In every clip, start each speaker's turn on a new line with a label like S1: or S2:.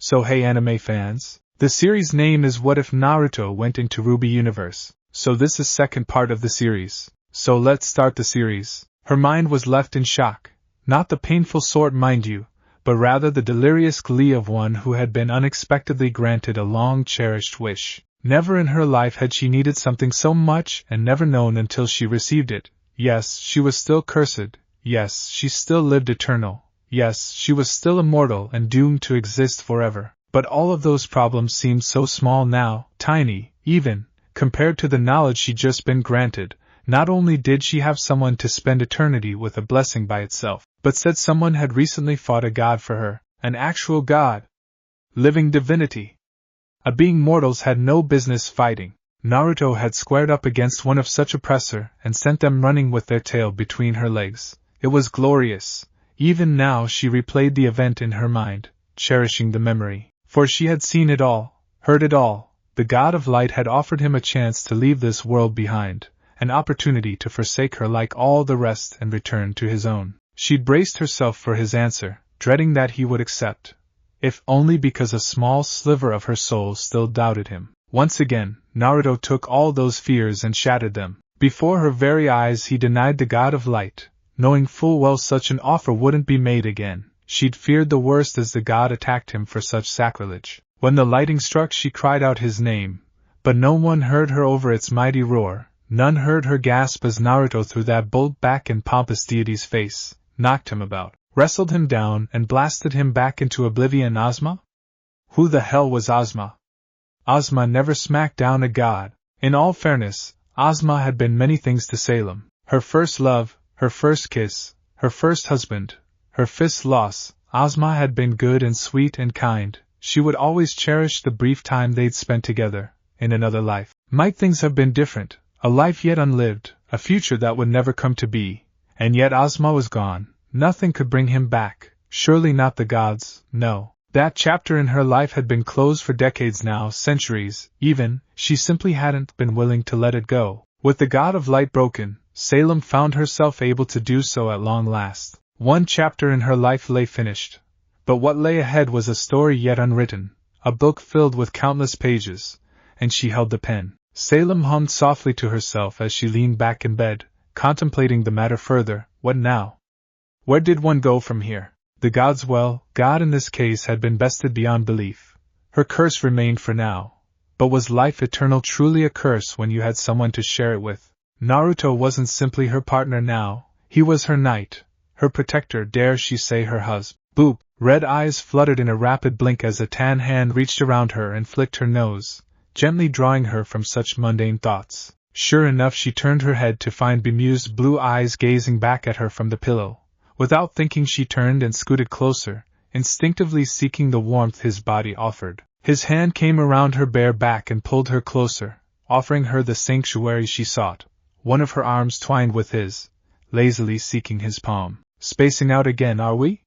S1: So hey anime fans, the series name is What If Naruto Went into Rwby Universe, so this is second part of the series. So let's start the series. Her mind was left in shock, not the painful sort mind you, but rather the delirious glee of one who had been unexpectedly granted a long-cherished wish. Never in her life had she needed something so much and never known until she received it. Yes, she was still cursed. Yes, she still lived eternal. Yes, she was still immortal and doomed to exist forever. But all of those problems seemed so small now, tiny, even, compared to the knowledge she'd just been granted. Not only did she have someone to spend eternity with, a blessing by itself, but said someone had recently fought a god for her, an actual god. Living divinity. A being mortals had no business fighting. Naruto had squared up against one of such oppressor and sent them running with their tail between her legs. It was glorious. Even now she replayed the event in her mind, cherishing the memory. For she had seen it all, heard it all. The god of light had offered him a chance to leave this world behind, an opportunity to forsake her like all the rest and return to his own. She'd braced herself for his answer, dreading that he would accept, if only because a small sliver of her soul still doubted him. Once again, Naruto took all those fears and shattered them. Before her very eyes he denied the god of light, knowing full well such an offer wouldn't be made again. She'd feared the worst as the god attacked him for such sacrilege. When the lightning struck she cried out his name, but no one heard her over its mighty roar. None heard her gasp as Naruto threw that bolt back in pompous deity's face, knocked him about, wrestled him down and blasted him back into oblivion. Ozma? Who the hell was Ozma? Ozma never smacked down a god. In all fairness, Ozma had been many things to Salem. Her first love, her first kiss, her first husband, her fifth loss. Ozma had been good and sweet and kind. She would always cherish the brief time they'd spent together. In another life, might things have been different? A life yet unlived, a future that would never come to be. And yet Ozma was gone. Nothing could bring him back. Surely not the gods, no. That chapter in her life had been closed for decades now, centuries, even. She simply hadn't been willing to let it go. With the god of light broken, Salem found herself able to do so at long last. One chapter in her life lay finished. But what lay ahead was a story yet unwritten, a book filled with countless pages, and she held the pen. Salem hummed softly to herself as she leaned back in bed, contemplating the matter further. What now? Where did one go from here? The gods, well, God in this case had been bested beyond belief. Her curse remained for now. But was life eternal truly a curse when you had someone to share it with? Naruto wasn't simply her partner now, he was her knight, her protector, dare she say her husband. Boop! Red eyes fluttered in a rapid blink as a tan hand reached around her and flicked her nose, gently drawing her from such mundane thoughts. Sure enough, she turned her head to find bemused blue eyes gazing back at her from the pillow. Without thinking she turned and scooted closer, instinctively seeking the warmth his body offered. His hand came around her bare back and pulled her closer, offering her the sanctuary she sought. One of her arms twined with his, lazily seeking his palm. Spacing out again, are we?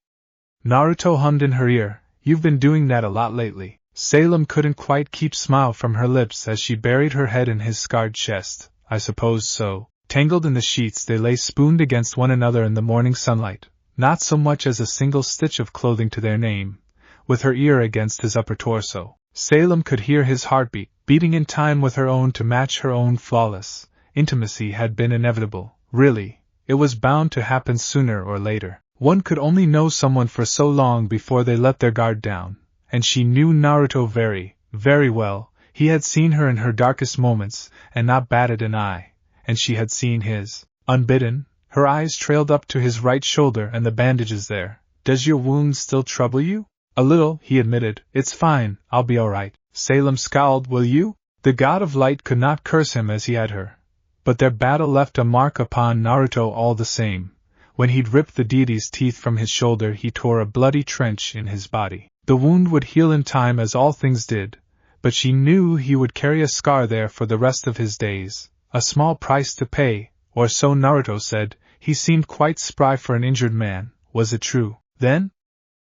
S1: Naruto hummed in her ear. You've been doing that a lot lately. Salem couldn't quite keep smile from her lips as she buried her head in his scarred chest. I suppose so. Tangled in the sheets they lay spooned against one another in the morning sunlight, not so much as a single stitch of clothing to their name, with her ear against his upper torso. Salem could hear his heartbeat, beating in time with her own to match her own flawless. Intimacy had been inevitable, really. It was bound to happen sooner or later. One could only know someone for so long before they let their guard down. And she knew Naruto very, very well. He had seen her in her darkest moments, and not batted an eye. And she had seen his. Unbidden, her eyes trailed up to his right shoulder and the bandages there. Does your wound still trouble you? A little, he admitted. It's fine, I'll be alright. Salem scowled. Will you? The god of light could not curse him as he had her. But their battle left a mark upon Naruto all the same. When he'd ripped the deity's teeth from his shoulder, he tore a bloody trench in his body. The wound would heal in time as all things did, but she knew he would carry a scar there for the rest of his days. A small price to pay, or so Naruto said. He seemed quite spry for an injured man. Was it true, then?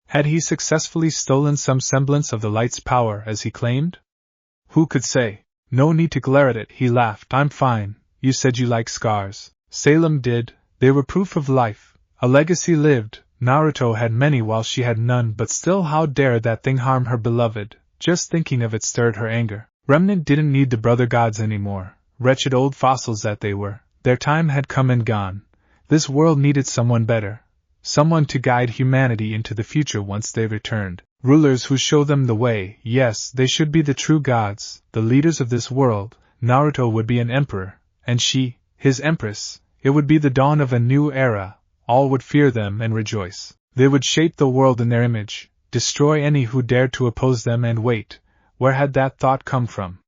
S1: Had he successfully stolen some semblance of the light's power as he claimed? Who could say? No need to glare at it, he laughed. I'm fine. You said you like scars. Salem did. They were proof of life, a legacy lived, Naruto had many while she had none, but still how dare that thing harm her beloved? Just thinking of it stirred her anger. Remnant didn't need the brother gods anymore. Wretched old fossils that they were. Their time had come and gone. This world needed someone better. Someone to guide humanity into the future once they returned. Rulers who show them the way. Yes, they should be the true gods, the leaders of this world. Naruto would be an emperor, and she, his empress. It would be the dawn of a new era. All would fear them and rejoice. They would shape the world in their image, destroy any who dared to oppose them, and wait. Where had that thought come from?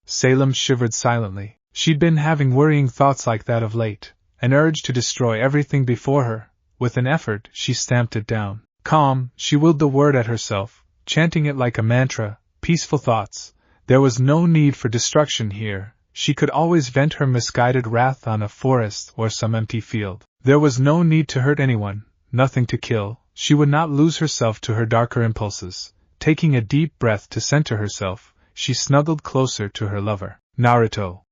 S1: Salem shivered silently. She'd been having worrying thoughts like that of late, an urge to destroy everything before her. With an effort, she stamped it down. Calm, she willed the word at herself, chanting it like a mantra, peaceful thoughts. There was no need for destruction here. She could always vent her misguided wrath on a forest or some empty field. There was no need to hurt anyone, nothing to kill. She would not lose herself to her darker impulses. Taking a deep breath to center herself, she snuggled closer to her lover. Naruto,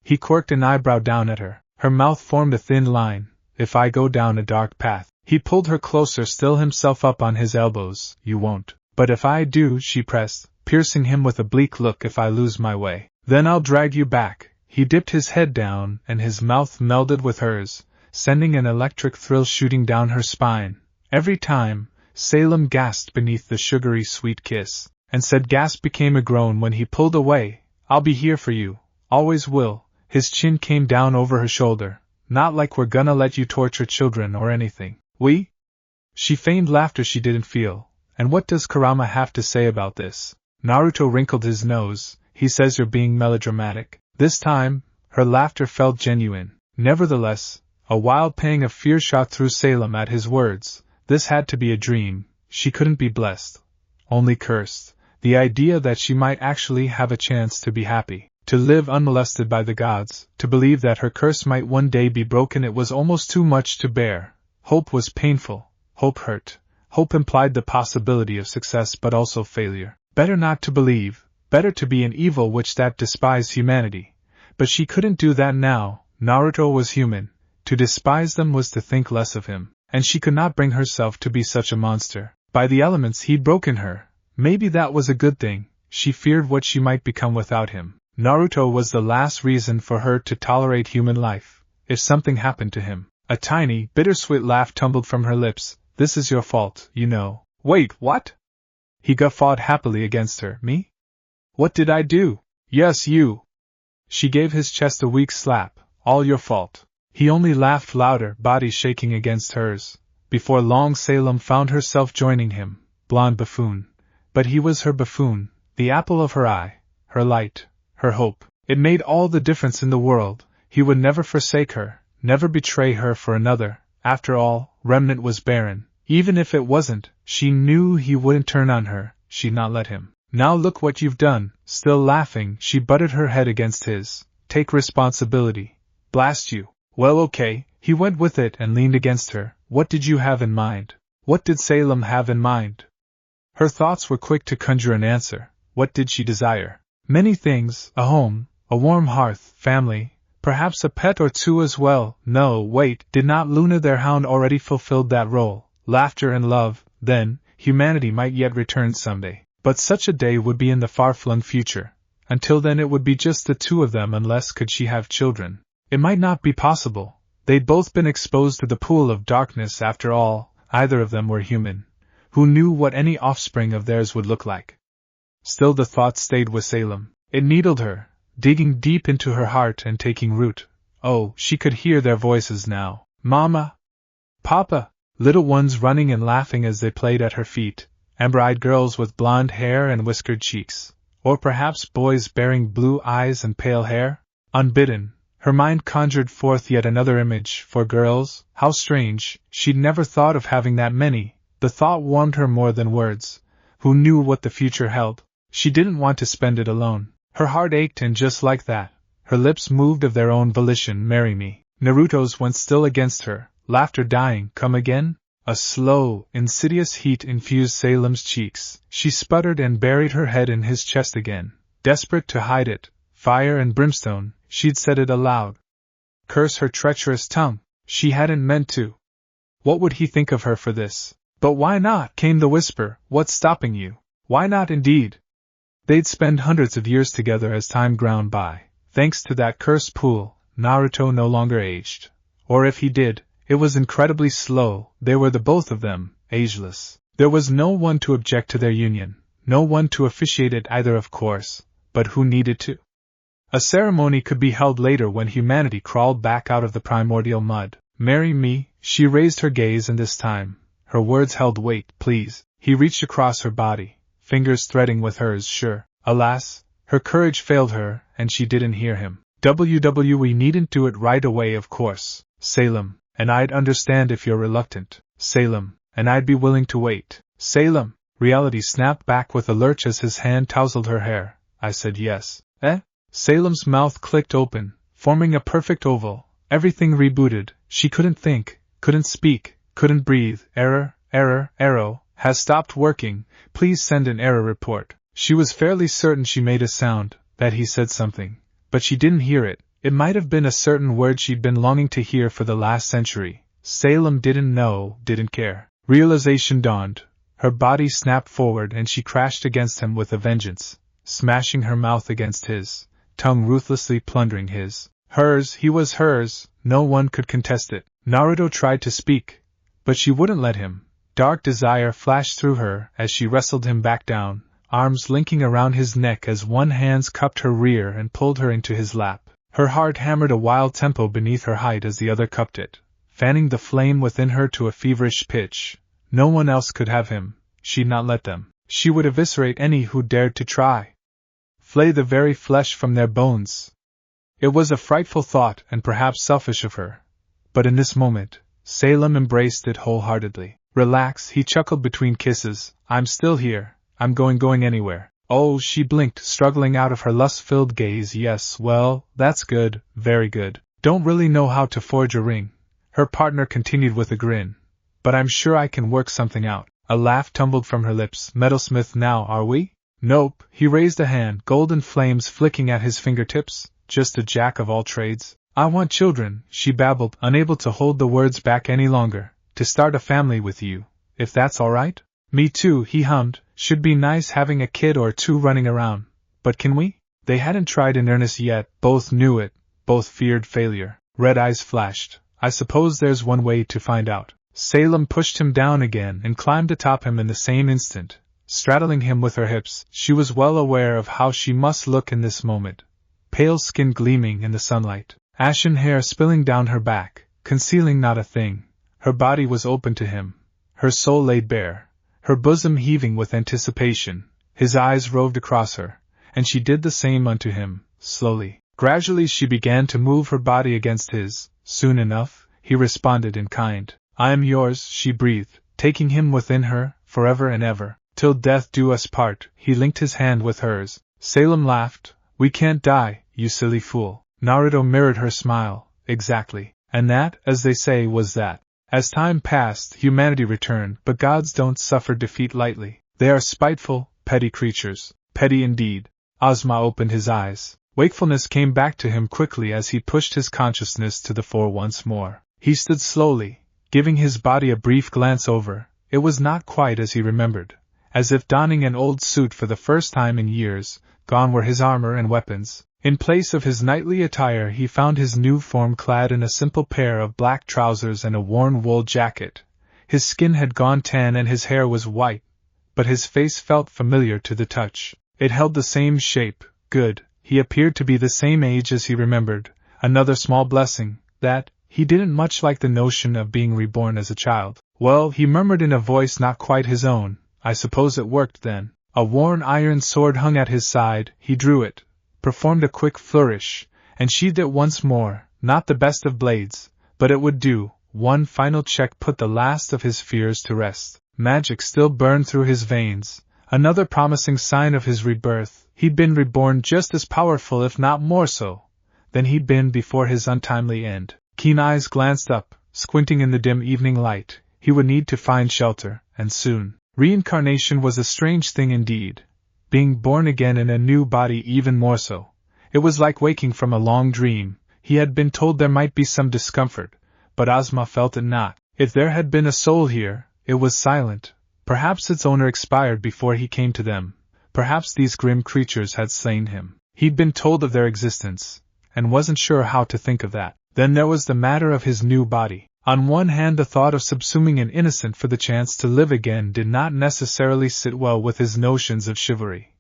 S1: He quirked an eyebrow down at her. Her mouth formed a thin line. If I go down a dark path. He pulled her closer, still himself up on his elbows. You won't. But if I do, she pressed, piercing him with a bleak look. If I lose my way, then I'll drag you back. He dipped his head down, and his mouth melded with hers, sending an electric thrill shooting down her spine. Every time, Salem gasped beneath the sugary sweet kiss, and said gasp became a groan when he pulled away. I'll be here for you. Always will. His chin came down over her shoulder. Not like we're gonna let you torture children or anything. We? She feigned laughter she didn't feel. And what does Kurama have to say about this? Naruto wrinkled his nose. He says you're being melodramatic. This time, her laughter felt genuine. Nevertheless, a wild pang of fear shot through Salem at his words. This had to be a dream. She couldn't be blessed. Only cursed. The idea that she might actually have a chance to be happy, to live unmolested by the gods, to believe that her curse might one day be broken, it was almost too much to bear. Hope was painful. Hope hurt. Hope implied the possibility of success but also failure. Better not to believe, better to be an evil witch that despised humanity. But she couldn't do that now. Naruto was human. To despise them was to think less of him, and she could not bring herself to be such a monster. By the elements he'd broken her. Maybe that was a good thing. She feared what she might become without him. Naruto was the last reason for her to tolerate human life. If something happened to him. A tiny, bittersweet laugh tumbled from her lips. This is your fault, you know. Wait, what? He guffawed happily against her. Me? What did I do? Yes, you. She gave his chest a weak slap. All your fault. He only laughed louder, body shaking against hers. Before long Salem found herself joining him. Blonde buffoon. But he was her buffoon, the apple of her eye, her light, her hope. It made all the difference in the world. He would never forsake her. Never betray her for another. After all, Remnant was barren. Even if it wasn't, she knew he wouldn't turn on her. She'd not let him. Now look what you've done. Still laughing, she butted her head against his. Take responsibility. Blast you. Well, okay. He went with it and leaned against her. What did you have in mind? What did Salem have in mind? Her thoughts were quick to conjure an answer. What did she desire? Many things. A home, a warm hearth, family. Perhaps a pet or two as well. No, wait, did not Luna their hound already fulfilled that role? Laughter and love, then, humanity might yet return someday. But such a day would be in the far-flung future. Until then it would be just the two of them, unless could she have children. It might not be possible. They'd both been exposed to the pool of darkness after all. Either of them were human. Who knew what any offspring of theirs would look like? Still the thought stayed with Salem. It needled her, digging deep into her heart and taking root. Oh, she could hear their voices now. Mama! Papa! Little ones running and laughing as they played at her feet. Amber-eyed girls with blonde hair and whiskered cheeks. Or perhaps boys bearing blue eyes and pale hair? Unbidden, her mind conjured forth yet another image. For girls, how strange, she'd never thought of having that many. The thought warmed her more than words. Who knew what the future held? She didn't want to spend it alone. Her heart ached, and just like that, her lips moved of their own volition. Marry me. Naruto's went still against her, laughter dying. Come again? A slow, insidious heat infused Salem's cheeks. She sputtered and buried her head in his chest again. Desperate to hide it, fire and brimstone, she'd said it aloud. Curse her treacherous tongue. She hadn't meant to. What would he think of her for this? But why not? Came the whisper. What's stopping you? Why not indeed? They'd spend hundreds of years together as time ground by. Thanks to that cursed pool, Naruto no longer aged. Or if he did, it was incredibly slow. They were the both of them, ageless. There was no one to object to their union, no one to officiate it either, of course, but who needed to? A ceremony could be held later when humanity crawled back out of the primordial mud. Marry me, she raised her gaze, and this time, her words held weight. Please. He reached across her body, fingers threading with hers. Sure. Alas, her courage failed her, and she didn't hear him. We needn't do it right away, of course. Salem, and I'd understand if you're reluctant. Salem, and I'd be willing to wait. Salem. Reality snapped back with a lurch as his hand tousled her hair. I said yes. Eh? Salem's mouth clicked open, forming a perfect oval. Everything rebooted. She couldn't think, couldn't speak, couldn't breathe. Error, arrow, has stopped working. Please send an error report. She was fairly certain she made a sound, that he said something, but she didn't hear it. It might have been a certain word she'd been longing to hear for the last century. Salem didn't know, didn't care. Realization dawned. Her body snapped forward and she crashed against him with a vengeance, smashing her mouth against his, tongue ruthlessly plundering his. Hers, he was hers, no one could contest it. Naruto tried to speak, but she wouldn't let him. Dark desire flashed through her as she wrestled him back down, arms linking around his neck as one hand cupped her rear and pulled her into his lap. Her heart hammered a wild tempo beneath her height as the other cupped it, fanning the flame within her to a feverish pitch. No one else could have him. She'd not let them. She would eviscerate any who dared to try. Flay the very flesh from their bones. It was a frightful thought and perhaps selfish of her. But in this moment, Salem embraced it wholeheartedly. Relax, he chuckled between kisses. I'm still here. I'm going anywhere. Oh, she blinked, struggling out of her lust-filled gaze. Yes, well, that's good, very good. Don't really know how to forge a ring, her partner continued with a grin. But I'm sure I can work something out. A laugh tumbled from her lips. Metalsmith now, are we? Nope, he raised a hand, golden flames flicking at his fingertips. Just a jack of all trades. I want children, she babbled, unable to hold the words back any longer. To start a family with you, if that's all right? Me too, he hummed. Should be nice having a kid or two running around. But can we? They hadn't tried in earnest yet, both knew it, both feared failure. Red eyes flashed. I suppose there's one way to find out. Salem pushed him down again and climbed atop him in the same instant, straddling him with her hips. She was well aware of how she must look in this moment. Pale skin gleaming in the sunlight, ashen hair spilling down her back, concealing not a thing. Her body was open to him, her soul laid bare, her bosom heaving with anticipation. His eyes roved across her, and she did the same unto him, slowly. Gradually she began to move her body against his. Soon enough, he responded in kind. I am yours, she breathed, taking him within her, forever and ever. Till death do us part. He linked his hand with hers. Salem laughed. We can't die, you silly fool. Naruto mirrored her smile. Exactly. And that, as they say, was that. As time passed, humanity returned, but gods don't suffer defeat lightly. They are spiteful, petty creatures. Petty indeed. Ozma opened his eyes. Wakefulness came back to him quickly as he pushed his consciousness to the fore once more. He stood slowly, giving his body a brief glance over. It was not quite as he remembered. As if donning an old suit for the first time in years, gone were his armor and weapons. In place of his knightly attire he found his new form clad in a simple pair of black trousers and a worn wool jacket. His skin had gone tan and his hair was white, but his face felt familiar to the touch. It held the same shape. Good. He appeared to be the same age as he remembered. Another small blessing, that he didn't much like the notion of being reborn as a child. Well, he murmured in a voice not quite his own, I suppose it worked then. A worn iron sword hung at his side. He drew it, performed a quick flourish, and sheathed it once more. Not the best of blades, but it would do. One final check put the last of his fears to rest. Magic still burned through his veins. Another promising sign of his rebirth. He'd been reborn just as powerful, if not more so, than he'd been before his untimely end. Keen eyes glanced up, squinting in the dim evening light. He would need to find shelter, and soon. Reincarnation was a strange thing indeed. Being born again in a new body even more so. It was like waking from a long dream. He had been told there might be some discomfort, but Ozma felt it not. If there had been a soul here, it was silent. Perhaps its owner expired before he came to them. Perhaps these grim creatures had slain him. He'd been told of their existence, and wasn't sure how to think of that. Then there was the matter of his new body. On one hand, the thought of subsuming an innocent for the chance to live again did not necessarily sit well with his notions of chivalry.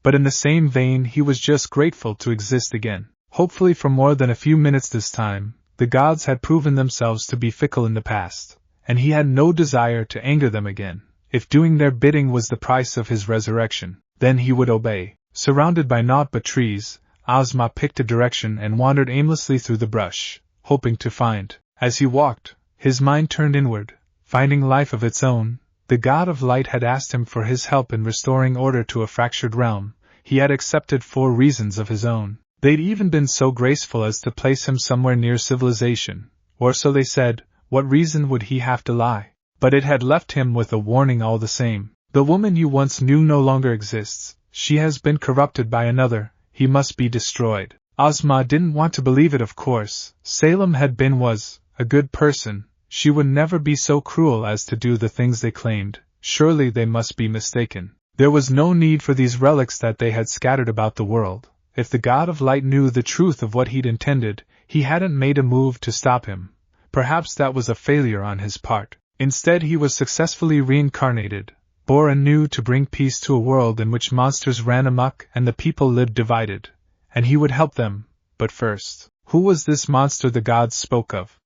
S1: But in the same vein, he was just grateful to exist again. Hopefully for more than a few minutes this time. The gods had proven themselves to be fickle in the past, and he had no desire to anger them again. If doing their bidding was the price of his resurrection, then he would obey. Surrounded by naught but trees, Ozma picked a direction and wandered aimlessly through the brush, hoping to find. As he walked, his mind turned inward, finding life of its own. The god of light had asked him for his help in restoring order to a fractured realm. He had accepted for reasons of his own. They'd even been so graceful as to place him somewhere near civilization, or so they said. What reason would he have to lie? But it had left him with a warning all the same. The woman you once knew no longer exists. She has been corrupted by another. He must be destroyed. Ozma didn't want to believe it, of course. Salem was a good person. She would never be so cruel as to do the things they claimed. Surely they must be mistaken. There was no need for these relics that they had scattered about the world. If the god of light knew the truth of what he'd intended, he hadn't made a move to stop him. Perhaps that was a failure on his part. Instead, he was successfully reincarnated, born anew to bring peace to a world in which monsters ran amok and the people lived divided. And he would help them. But first, who was this monster the gods spoke of?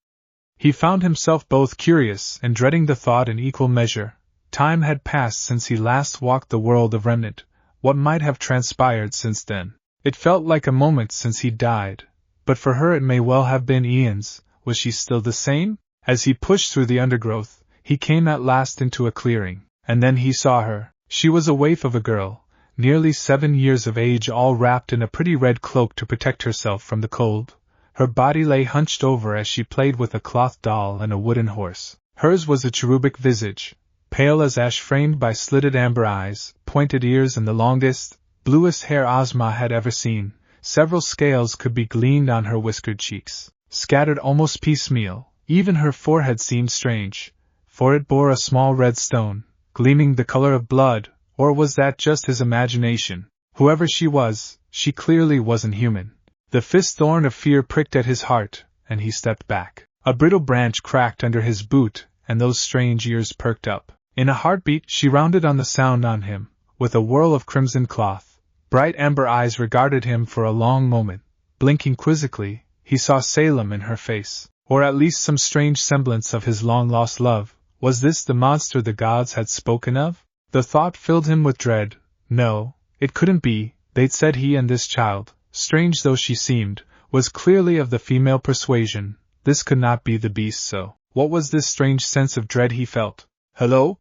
S1: He found himself both curious and dreading the thought in equal measure. Time had passed since he last walked the world of Remnant. What might have transpired since then? It felt like a moment since he died, but for her it may well have been eons. Was she still the same? As he pushed through the undergrowth, he came at last into a clearing, and then he saw her. She was a waif of a girl, nearly 7 years of age, all wrapped in a pretty red cloak to protect herself from the cold. Her body lay hunched over as she played with a cloth doll and a wooden horse. Hers was a cherubic visage, pale as ash, framed by slitted amber eyes, pointed ears, and the longest, bluest hair Ozma had ever seen. Several scales could be gleaned on her whiskered cheeks, scattered almost piecemeal. Even her forehead seemed strange, for it bore a small red stone, gleaming the color of blood. Or was that just his imagination? Whoever she was, she clearly wasn't human. The fist thorn of fear pricked at his heart, and he stepped back. A brittle branch cracked under his boot, and those strange ears perked up. In a heartbeat, she rounded on the sound on him, with a whirl of crimson cloth. Bright amber eyes regarded him for a long moment. Blinking quizzically, he saw Salem in her face, or at least some strange semblance of his long-lost love. Was this the monster the gods had spoken of? The thought filled him with dread. No, it couldn't be. They'd said he and this child, strange though she seemed, was clearly of the female persuasion. This could not be the beast, so what was this strange sense of dread he felt? Hello?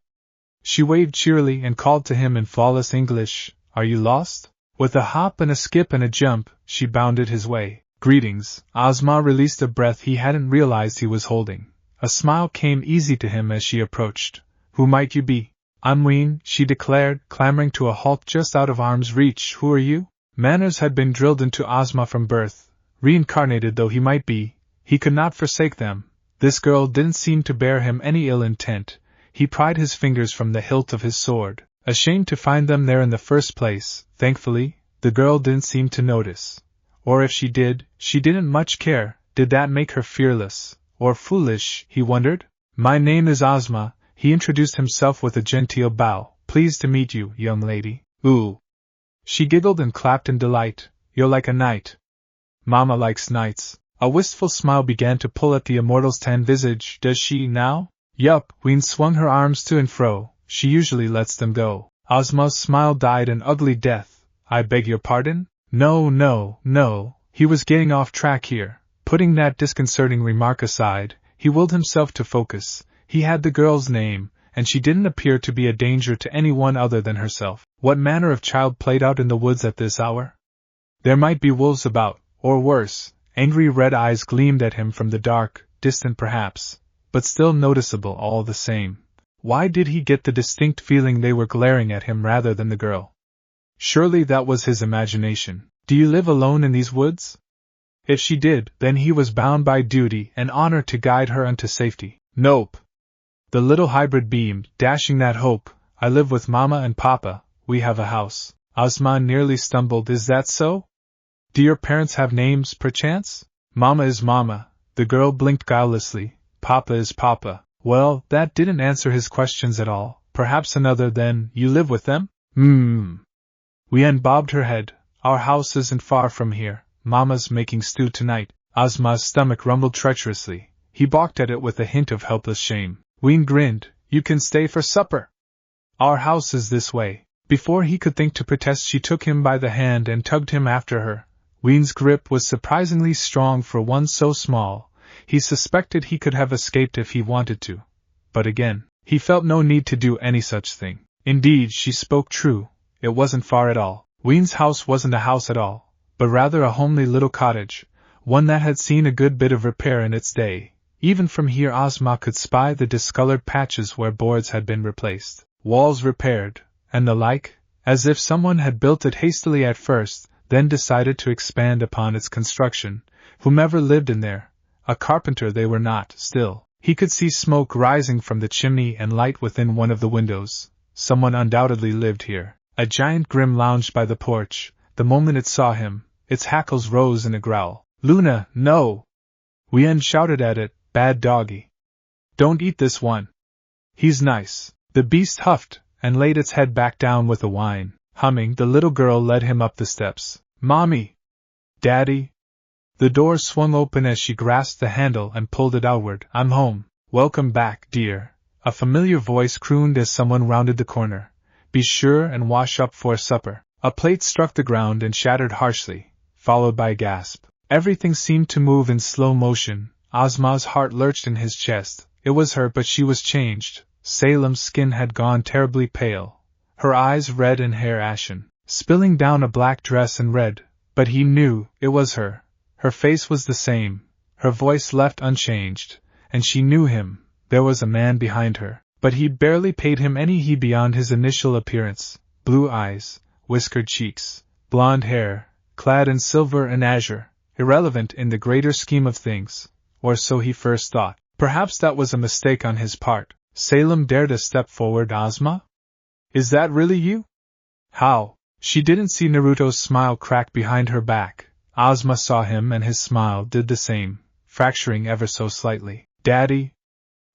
S1: She waved cheerily and called to him in flawless English. Are you lost? With a hop and a skip and a jump, she bounded his way. Greetings. Ozma released a breath he hadn't realized he was holding. A smile came easy to him as she approached. Who might you be? I'm Ween, she declared, clambering to a halt just out of arm's reach. Who are you? Manners had been drilled into Ozma from birth. Reincarnated though he might be, he could not forsake them. This girl didn't seem to bear him any ill intent. He pried his fingers from the hilt of his sword, ashamed to find them there in the first place. Thankfully, the girl didn't seem to notice. Or if she did, she didn't much care. Did that make her fearless, or foolish, he wondered? My name is Ozma, he introduced himself with a genteel bow. Pleased to meet you, young lady. Ooh. She giggled and clapped in delight. You're like a knight. Mama likes knights. A wistful smile began to pull at the immortal's tan visage. Does she now? Yup. Ween swung her arms to and fro. She usually lets them go. Ozma's smile died an ugly death. I beg your pardon? No. He was getting off track here. Putting that disconcerting remark aside, he willed himself to focus. He had the girl's name, and she didn't appear to be a danger to anyone other than herself. What manner of child played out in the woods at this hour? There might be wolves about, or worse. Angry red eyes gleamed at him from the dark, distant perhaps, but still noticeable all the same. Why did he get the distinct feeling they were glaring at him rather than the girl? Surely that was his imagination. Do you live alone in these woods? If she did, then he was bound by duty and honor to guide her unto safety. Nope. The little hybrid beamed, dashing that hope. I live with Mama and Papa, we have a house. Ozma nearly stumbled. Is that so? Do your parents have names, perchance? Mama is Mama, the girl blinked guilelessly. Papa is Papa. Well, that didn't answer his questions at all. Perhaps another then. You live with them? Wian bobbed her head. Our house isn't far from here. Mama's making stew tonight. Ozma's stomach rumbled treacherously. He balked at it with a hint of helpless shame. Ween grinned. You can stay for supper. Our house is this way. Before he could think to protest, she took him by the hand and tugged him after her. Ween's grip was surprisingly strong for one so small. He suspected he could have escaped if he wanted to. But again, he felt no need to do any such thing. Indeed, she spoke true. It wasn't far at all. Ween's house wasn't a house at all, but rather a homely little cottage, one that had seen a good bit of repair in its day. Even from here Ozma could spy the discolored patches where boards had been replaced, walls repaired, and the like, as if someone had built it hastily at first, then decided to expand upon its construction. Whomever lived in there, a carpenter they were not, still, he could see smoke rising from the chimney and light within one of the windows. Someone undoubtedly lived here. A giant Grim lounged by the porch. The moment it saw him, its hackles rose in a growl. Luna, no! Wien shouted at it, bad doggy. Don't eat this one. He's nice. The beast huffed, and laid its head back down with a whine. Humming, the little girl led him up the steps. Mommy! Daddy! The door swung open as she grasped the handle and pulled it outward. I'm home. Welcome back, dear. A familiar voice crooned as someone rounded the corner. Be sure and wash up for supper. A plate struck the ground and shattered harshly, followed by a gasp. Everything seemed to move in slow motion. Ozma's heart lurched in his chest. It was her, but she was changed. Salem's skin had gone terribly pale, her eyes red and hair ashen, spilling down a black dress and red, but he knew it was her. Her face was the same, her voice left unchanged, and she knew him. There was a man behind her, but he barely paid him any heed beyond his initial appearance. Blue eyes, whiskered cheeks, blonde hair, clad in silver and azure, irrelevant in the greater scheme of things, or so he first thought. Perhaps that was a mistake on his part. Salem dared a step forward. Ozma? Is that really you? How? She didn't see Naruto's smile crack behind her back. Ozma saw him and his smile did the same, fracturing ever so slightly. Daddy?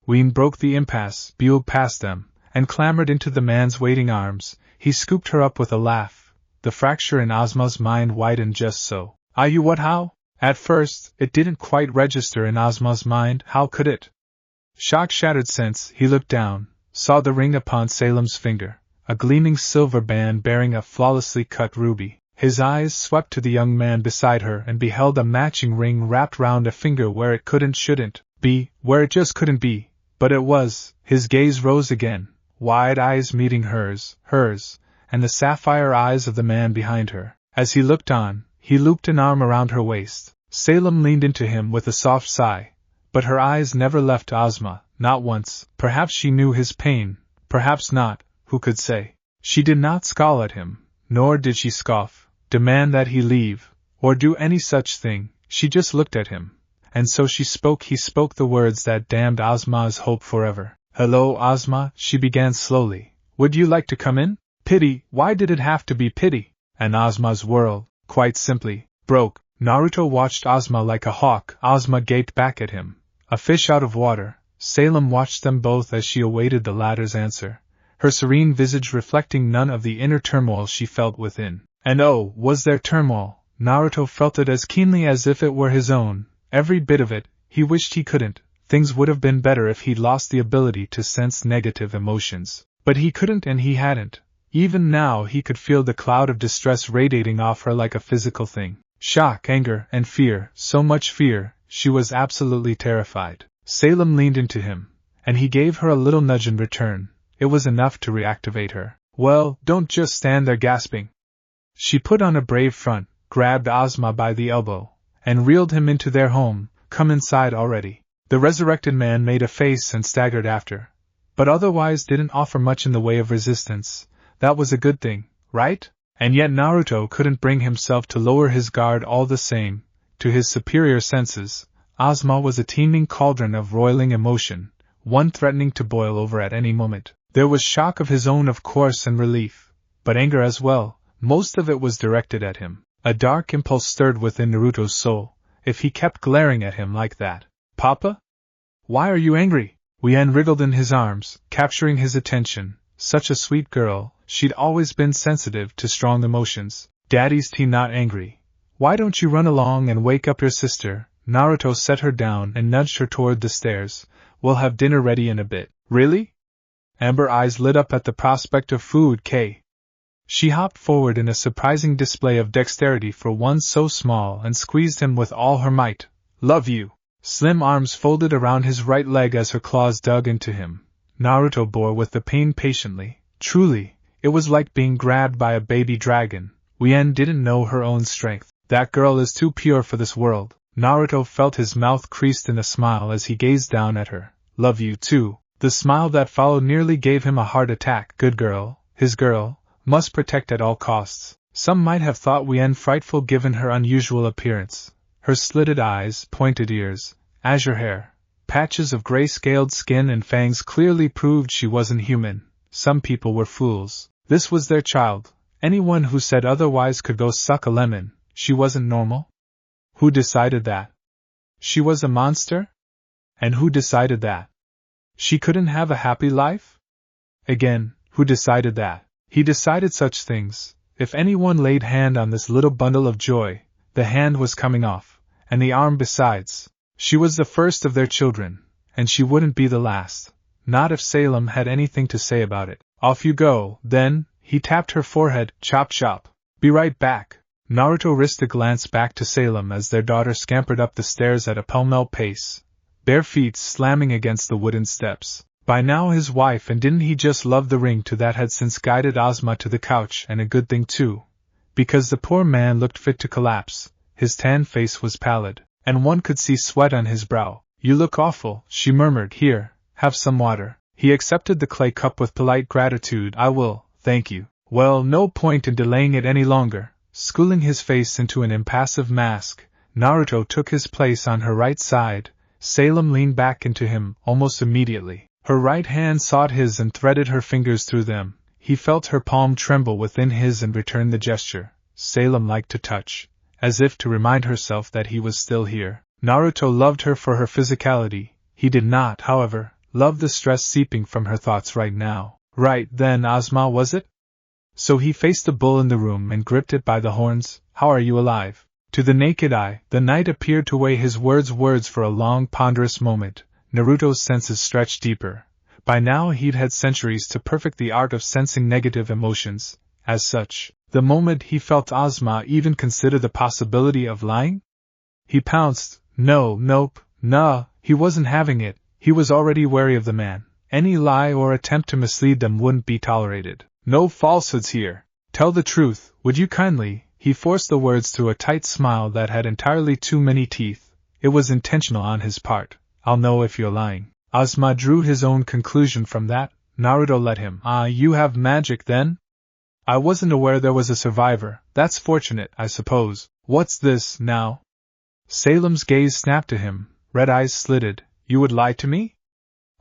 S1: Ween broke the impasse, buled past them, and clambered into the man's waiting arms. He scooped her up with a laugh. The fracture in Ozma's mind widened just so. Are you what? How? At first, it didn't quite register in Ozma's mind. How could it? Shock shattered sense. He looked down, saw the ring upon Salem's finger, a gleaming silver band bearing a flawlessly cut ruby. His eyes swept to the young man beside her and beheld a matching ring wrapped round a finger where it shouldn't be, where it just couldn't be. But it was. His gaze rose again, wide eyes meeting hers, and the sapphire eyes of the man behind her. As he looked on, he looped an arm around her waist. Salem leaned into him with a soft sigh, but her eyes never left Ozma, not once. Perhaps she knew his pain, perhaps not, who could say? She did not scowl at him, nor did she scoff, demand that he leave, or do any such thing. She just looked at him. And so she spoke. He spoke the words that damned Ozma's hope forever. Hello, Ozma, she began slowly. Would you like to come in? Pity, why did it have to be pity? And Ozma's world, quite simply, broke. Naruto watched Ozma like a hawk. Ozma gaped back at him, a fish out of water. Salem watched them both as she awaited the latter's answer, her serene visage reflecting none of the inner turmoil she felt within. And oh, was there turmoil? Naruto felt it as keenly as if it were his own. Every bit of it. He wished he couldn't. Things would have been better if he'd lost the ability to sense negative emotions. But he couldn't, and he hadn't. Even now he could feel the cloud of distress radiating off her like a physical thing. Shock, anger, and fear, so much fear, she was absolutely terrified. Salem leaned into him, and he gave her a little nudge in return. It was enough to reactivate her. Well, don't just stand there gasping. She put on a brave front, grabbed Ozma by the elbow, and reeled him into their home. Come inside already. The resurrected man made a face and staggered after, but otherwise didn't offer much in the way of resistance. That was a good thing, right? And yet Naruto couldn't bring himself to lower his guard all the same. To his superior senses, Ozma was a teeming cauldron of roiling emotion, one threatening to boil over at any moment. There was shock of his own, of course, and relief, but anger as well. Most of it was directed at him. A dark impulse stirred within Naruto's soul. If he kept glaring at him like that. Papa? Why are you angry? Wien wriggled in his arms, capturing his attention. Such a sweet girl, she'd always been sensitive to strong emotions. Daddy's tea, not angry. Why don't you run along and wake up your sister? Naruto set her down and nudged her toward the stairs. We'll have dinner ready in a bit. Really? Amber eyes lit up at the prospect of food. She hopped forward in a surprising display of dexterity for one so small and squeezed him with all her might. Love you. Slim arms folded around his right leg as her claws dug into him. Naruto bore with the pain patiently. Truly, it was like being grabbed by a baby dragon. Wien didn't know her own strength. That girl is too pure for this world. Naruto felt his mouth creased in a smile as he gazed down at her. Love you too. The smile that followed nearly gave him a heart attack. Good girl, his girl, must protect at all costs. Some might have thought Wien frightful given her unusual appearance. Her slitted eyes, pointed ears, azure hair, patches of gray-scaled skin and fangs clearly proved she wasn't human. Some people were fools. This was their child. Anyone who said otherwise could go suck a lemon. She wasn't normal? Who decided that? She was a monster? And who decided that? She couldn't have a happy life? Again, who decided that? He decided such things. If anyone laid hand on this little bundle of joy, the hand was coming off, and the arm besides. She was the first of their children, and she wouldn't be the last. Not if Salem had anything to say about it. Off you go, then. He tapped her forehead. Chop chop. Be right back. Naruto risked a glance back to Salem as their daughter scampered up the stairs at a pell-mell pace, bare feet slamming against the wooden steps. By now his wife, and didn't he just love the ring to that had since guided Ozma to the couch, and a good thing too, because the poor man looked fit to collapse. His tan face was pallid, and one could see sweat on his brow. You look awful, she murmured. Here, have some water. He accepted the clay cup with polite gratitude. I will, thank you. Well, no point in delaying it any longer. Schooling his face into an impassive mask, Naruto took his place on her right side. Salem leaned back into him almost immediately. Her right hand sought his and threaded her fingers through them. He felt her palm tremble within his and returned the gesture. Salem liked to touch, as if to remind herself that he was still here. Naruto loved her for her physicality. He did not, however, love the stress seeping from her thoughts right now. Right then, Ozma, was it? So he faced the bull in the room and gripped it by the horns. How are you alive? To the naked eye, the knight appeared to weigh his words for a long, ponderous moment. Naruto's senses stretched deeper. By now he'd had centuries to perfect the art of sensing negative emotions. As such, the moment he felt Ozma even consider the possibility of lying, he pounced. Nope, nah, he wasn't having it. He was already wary of the man. Any lie or attempt to mislead them wouldn't be tolerated. No falsehoods here. Tell the truth, would you kindly? He forced the words through a tight smile that had entirely too many teeth. It was intentional on his part. I'll know if you're lying. Ozma drew his own conclusion from that. Naruto let him. You have magic then? I wasn't aware there was a survivor. That's fortunate, I suppose. What's this, now? Salem's gaze snapped to him, red eyes slitted. You would lie to me?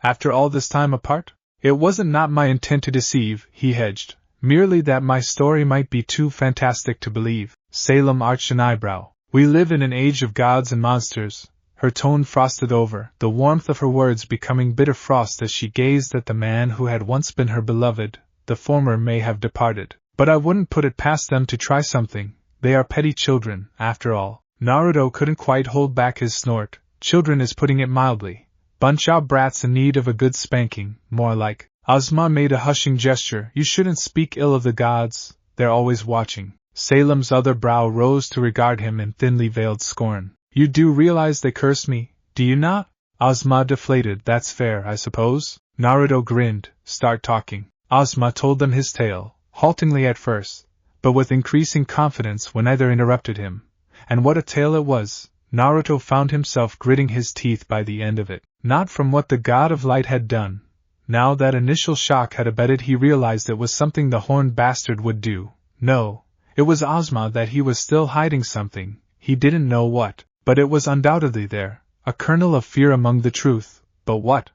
S1: After all this time apart? It wasn't not my intent to deceive, he hedged. Merely that my story might be too fantastic to believe. Salem arched an eyebrow. We live in an age of gods and monsters. Her tone frosted over, the warmth of her words becoming bitter frost as she gazed at the man who had once been her beloved. The former may have departed, but I wouldn't put it past them to try something. They are petty children, after all. Naruto couldn't quite hold back his snort. Children is putting it mildly. Bunch of brats in need of a good spanking, more like. Ozma made a hushing gesture. You shouldn't speak ill of the gods, they're always watching. Salem's other brow rose to regard him in thinly veiled scorn. You do realize they curse me, do you not? Ozma deflated. That's fair, I suppose. Naruto grinned. Start talking. Ozma told them his tale, haltingly at first, but with increasing confidence when either interrupted him. And what a tale it was! Naruto found himself gritting his teeth by the end of it. Not from what the god of light had done. Now that initial shock had abated, he realized it was something the horned bastard would do. No, it was Ozma that he was still hiding something. He didn't know what, but it was undoubtedly there. A kernel of fear among the truth. But what?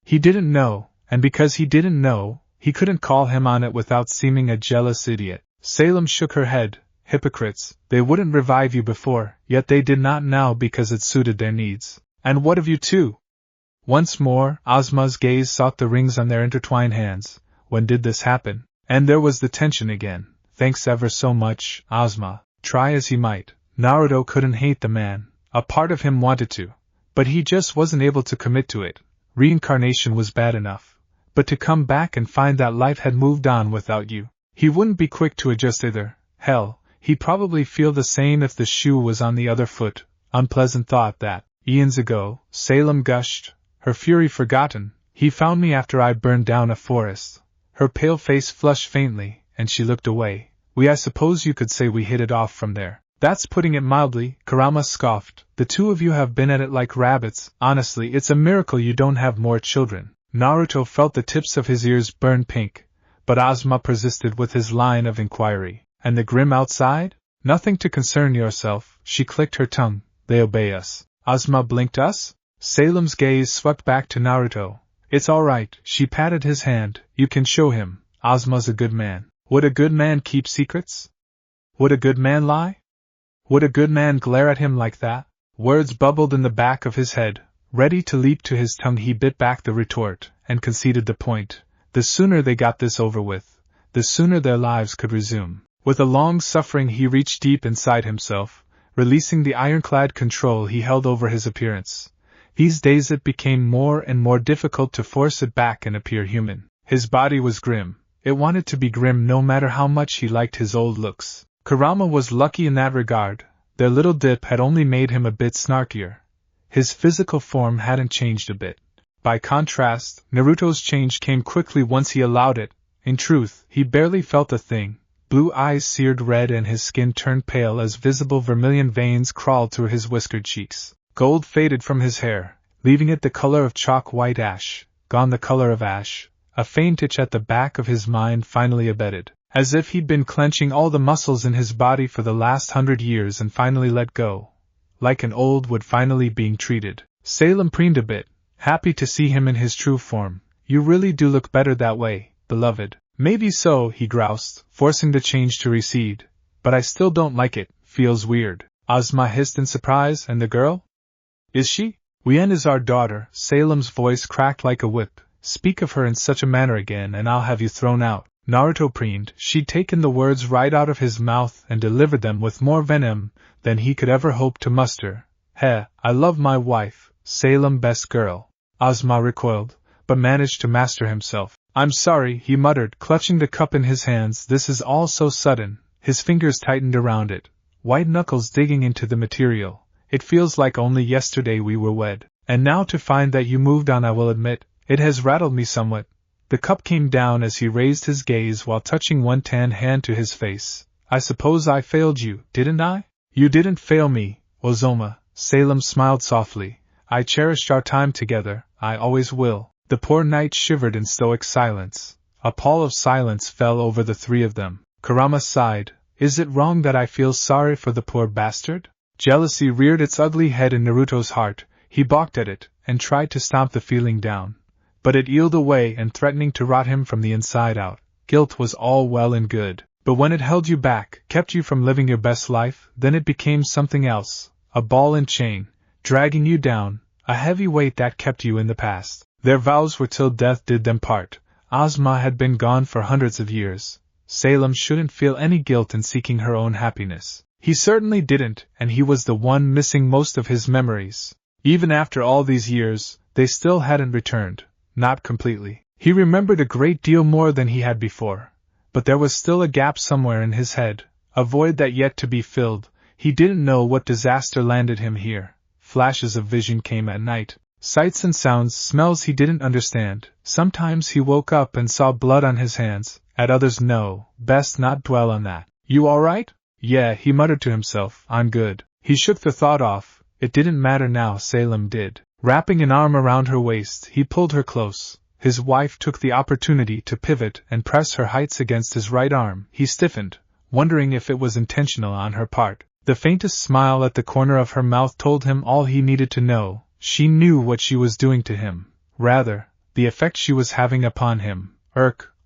S1: He didn't know, and because he didn't know, he couldn't call him on it without seeming a jealous idiot. Salem shook her head. Hypocrites, they wouldn't revive you before, yet they did not now because it suited their needs. And what of you two? Once more, Ozma's gaze sought the rings on their intertwined hands. When did this happen? And there was the tension again. Thanks ever so much, Ozma. Try as he might, Naruto couldn't hate the man. A part of him wanted to, but he just wasn't able to commit to it. Reincarnation was bad enough, but to come back and find that life had moved on without you, he wouldn't be quick to adjust either. Hell, he'd probably feel the same if the shoe was on the other foot. Unpleasant thought that, eons ago, Salem gushed, her fury forgotten, he found me after I burned down a forest. Her pale face flushed faintly, and she looked away. I suppose you could say we hit it off from there. That's putting it mildly, Kurama scoffed. The two of you have been at it like rabbits. Honestly, it's a miracle you don't have more children. Naruto felt the tips of his ears burn pink, but Ozma persisted with his line of inquiry. And the grim outside? Nothing to concern yourself, she clicked her tongue. They obey us. Ozma blinked. Us? Salem's gaze swept back to Naruto. It's all right, she patted his hand. You can show him. Ozma's a good man. Would a good man keep secrets? Would a good man lie? Would a good man glare at him like that? Words bubbled in the back of his head. Ready to leap to his tongue, he bit back the retort, and conceded the point. The sooner they got this over with, the sooner their lives could resume. With a long suffering he reached deep inside himself, releasing the ironclad control he held over his appearance. These days it became more and more difficult to force it back and appear human. His body was grim. It wanted to be grim no matter how much he liked his old looks. Kurama was lucky in that regard. Their little dip had only made him a bit snarkier. His physical form hadn't changed a bit. By contrast, Naruto's change came quickly once he allowed it. In truth, he barely felt a thing. Blue eyes seared red and his skin turned pale as visible vermilion veins crawled through his whiskered cheeks. Gold faded from his hair, leaving it the color of chalk white ash. Gone the color of ash. A faint itch at the back of his mind finally abated, as if he'd been clenching all the muscles in his body for the last 100 years and finally let go. Like an old wood finally being treated. Salem preened a bit, happy to see him in his true form. You really do look better that way, beloved. Maybe so, he groused, forcing the change to recede. But I still don't like it, feels weird. Ozma hissed in surprise. And the girl? Is she? Wien is our daughter. Salem's voice cracked like a whip. Speak of her in such a manner again and I'll have you thrown out. Naruto preened. She'd taken the words right out of his mouth and delivered them with more venom than he could ever hope to muster. Heh, I love my wife, Salem best girl. Ozma recoiled, but managed to master himself. I'm sorry, he muttered, clutching the cup in his hands. This is all so sudden. His fingers tightened around it, white knuckles digging into the material. It feels like only yesterday we were wed. And now to find that you moved on, I will admit, it has rattled me somewhat. The cup came down as he raised his gaze while touching one tan hand to his face. I suppose I failed you, didn't I? You didn't fail me, Ozma. Salem smiled softly. I cherished our time together, I always will. The poor knight shivered in stoic silence. A pall of silence fell over the three of them. Kurama sighed. Is it wrong that I feel sorry for the poor bastard? Jealousy reared its ugly head in Naruto's heart. He balked at it, and tried to stomp the feeling down. But it yielded away and threatening to rot him from the inside out. Guilt was all well and good, but when it held you back, kept you from living your best life, then it became something else. A ball and chain, dragging you down, a heavy weight that kept you in the past. Their vows were till death did them part. Ozma had been gone for hundreds of years. Salem shouldn't feel any guilt in seeking her own happiness. He certainly didn't, and he was the one missing most of his memories. Even after all these years, they still hadn't returned. Not completely. He remembered a great deal more than he had before. But there was still a gap somewhere in his head, a void that yet to be filled. He didn't know what disaster landed him here. Flashes of vision came at night. Sights and sounds, smells he didn't understand. Sometimes he woke up and saw blood on his hands, at others no, best not dwell on that. You alright? Yeah, he muttered to himself, I'm good. He shook the thought off. It didn't matter now, Salem did. Wrapping an arm around her waist, he pulled her close. His wife took the opportunity to pivot and press her heights against his right arm. He stiffened, wondering if it was intentional on her part. The faintest smile at the corner of her mouth told him all he needed to know. She knew what she was doing to him. Rather, the effect she was having upon him.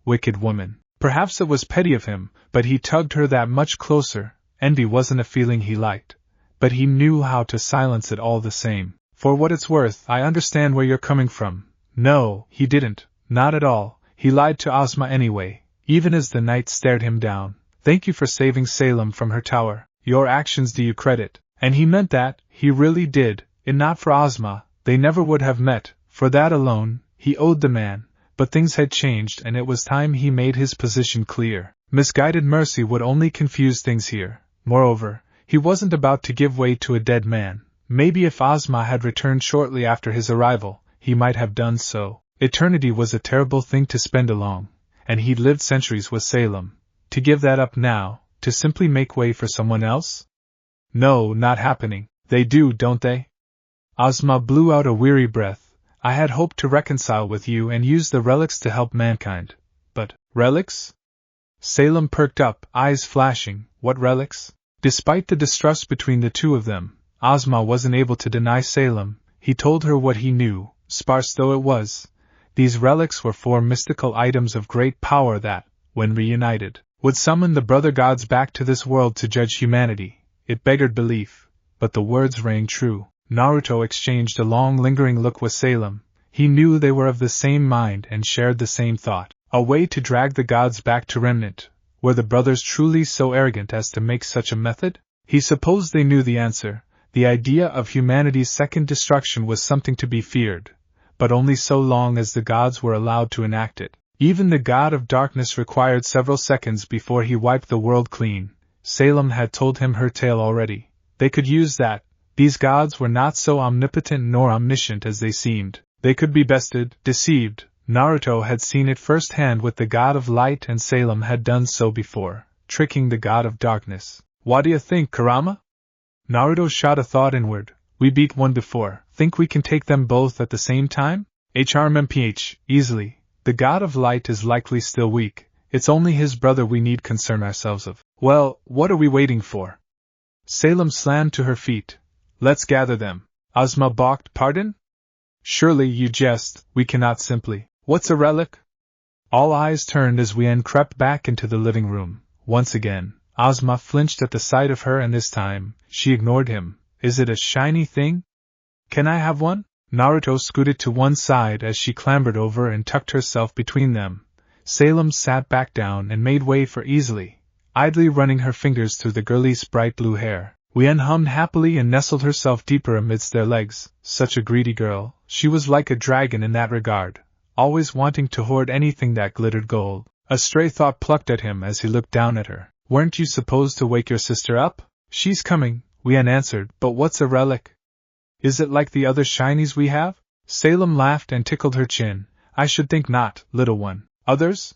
S1: Wicked woman. Perhaps it was petty of him, but he tugged her that much closer. Envy wasn't a feeling he liked, but he knew how to silence it all the same. For what it's worth, I understand where you're coming from. No, he didn't, not at all. He lied to Ozma anyway, even as the knight stared him down. Thank you for saving Salem from her tower. Your actions do you credit. And he meant that, he really did, and not for Ozma, they never would have met. For that alone, he owed the man. But things had changed and it was time he made his position clear. Misguided mercy would only confuse things here. Moreover, he wasn't about to give way to a dead man. Maybe if Ozma had returned shortly after his arrival, he might have done so. Eternity was a terrible thing to spend along, and he'd lived centuries with Salem. To give that up now, to simply make way for someone else? No, not happening. They do, don't they? Ozma blew out a weary breath. I had hoped to reconcile with you and use the relics to help mankind. But, relics? Salem perked up, eyes flashing. What relics? Despite the distrust between the two of them, Ozma wasn't able to deny Salem. He told her what he knew, sparse though it was. These relics were 4 mystical items of great power that, when reunited, would summon the brother gods back to this world to judge humanity. It beggared belief, but the words rang true. Naruto exchanged a long lingering look with Salem. He knew they were of the same mind and shared the same thought. A way to drag the gods back to Remnant. Were the brothers truly so arrogant as to make such a method? He supposed they knew the answer. The idea of humanity's second destruction was something to be feared, but only so long as the gods were allowed to enact it. Even the god of darkness required several seconds before he wiped the world clean. Salem had told him her tale already. They could use that. These gods were not so omnipotent nor omniscient as they seemed. They could be bested, deceived. Naruto had seen it firsthand with the god of light and Salem had done so before, tricking the god of darkness. What do you think, Kurama? Naruto shot a thought inward. We beat one before. Think we can take them both at the same time? HRMPH, easily. The god of light is likely still weak. It's only his brother we need concern ourselves of. Well, what are we waiting for? Salem slammed to her feet. Let's gather them. Ozma balked. Pardon? Surely you jest, we cannot simply. What's a relic? All eyes turned as Wien crept back into the living room. Once again, Ozma flinched at the sight of her and this time, she ignored him. Is it a shiny thing? Can I have one? Naruto scooted to one side as she clambered over and tucked herself between them. Salem sat back down and made way for easily, idly running her fingers through the girl's bright blue hair. Wien hummed happily and nestled herself deeper amidst their legs. Such a greedy girl, she was like a dragon in that regard, always wanting to hoard anything that glittered gold. A stray thought plucked at him as he looked down at her. Weren't you supposed to wake your sister up? She's coming, Wien answered, but what's a relic? Is it like the other shinies we have? Salem laughed and tickled her chin. I should think not, little one. Others?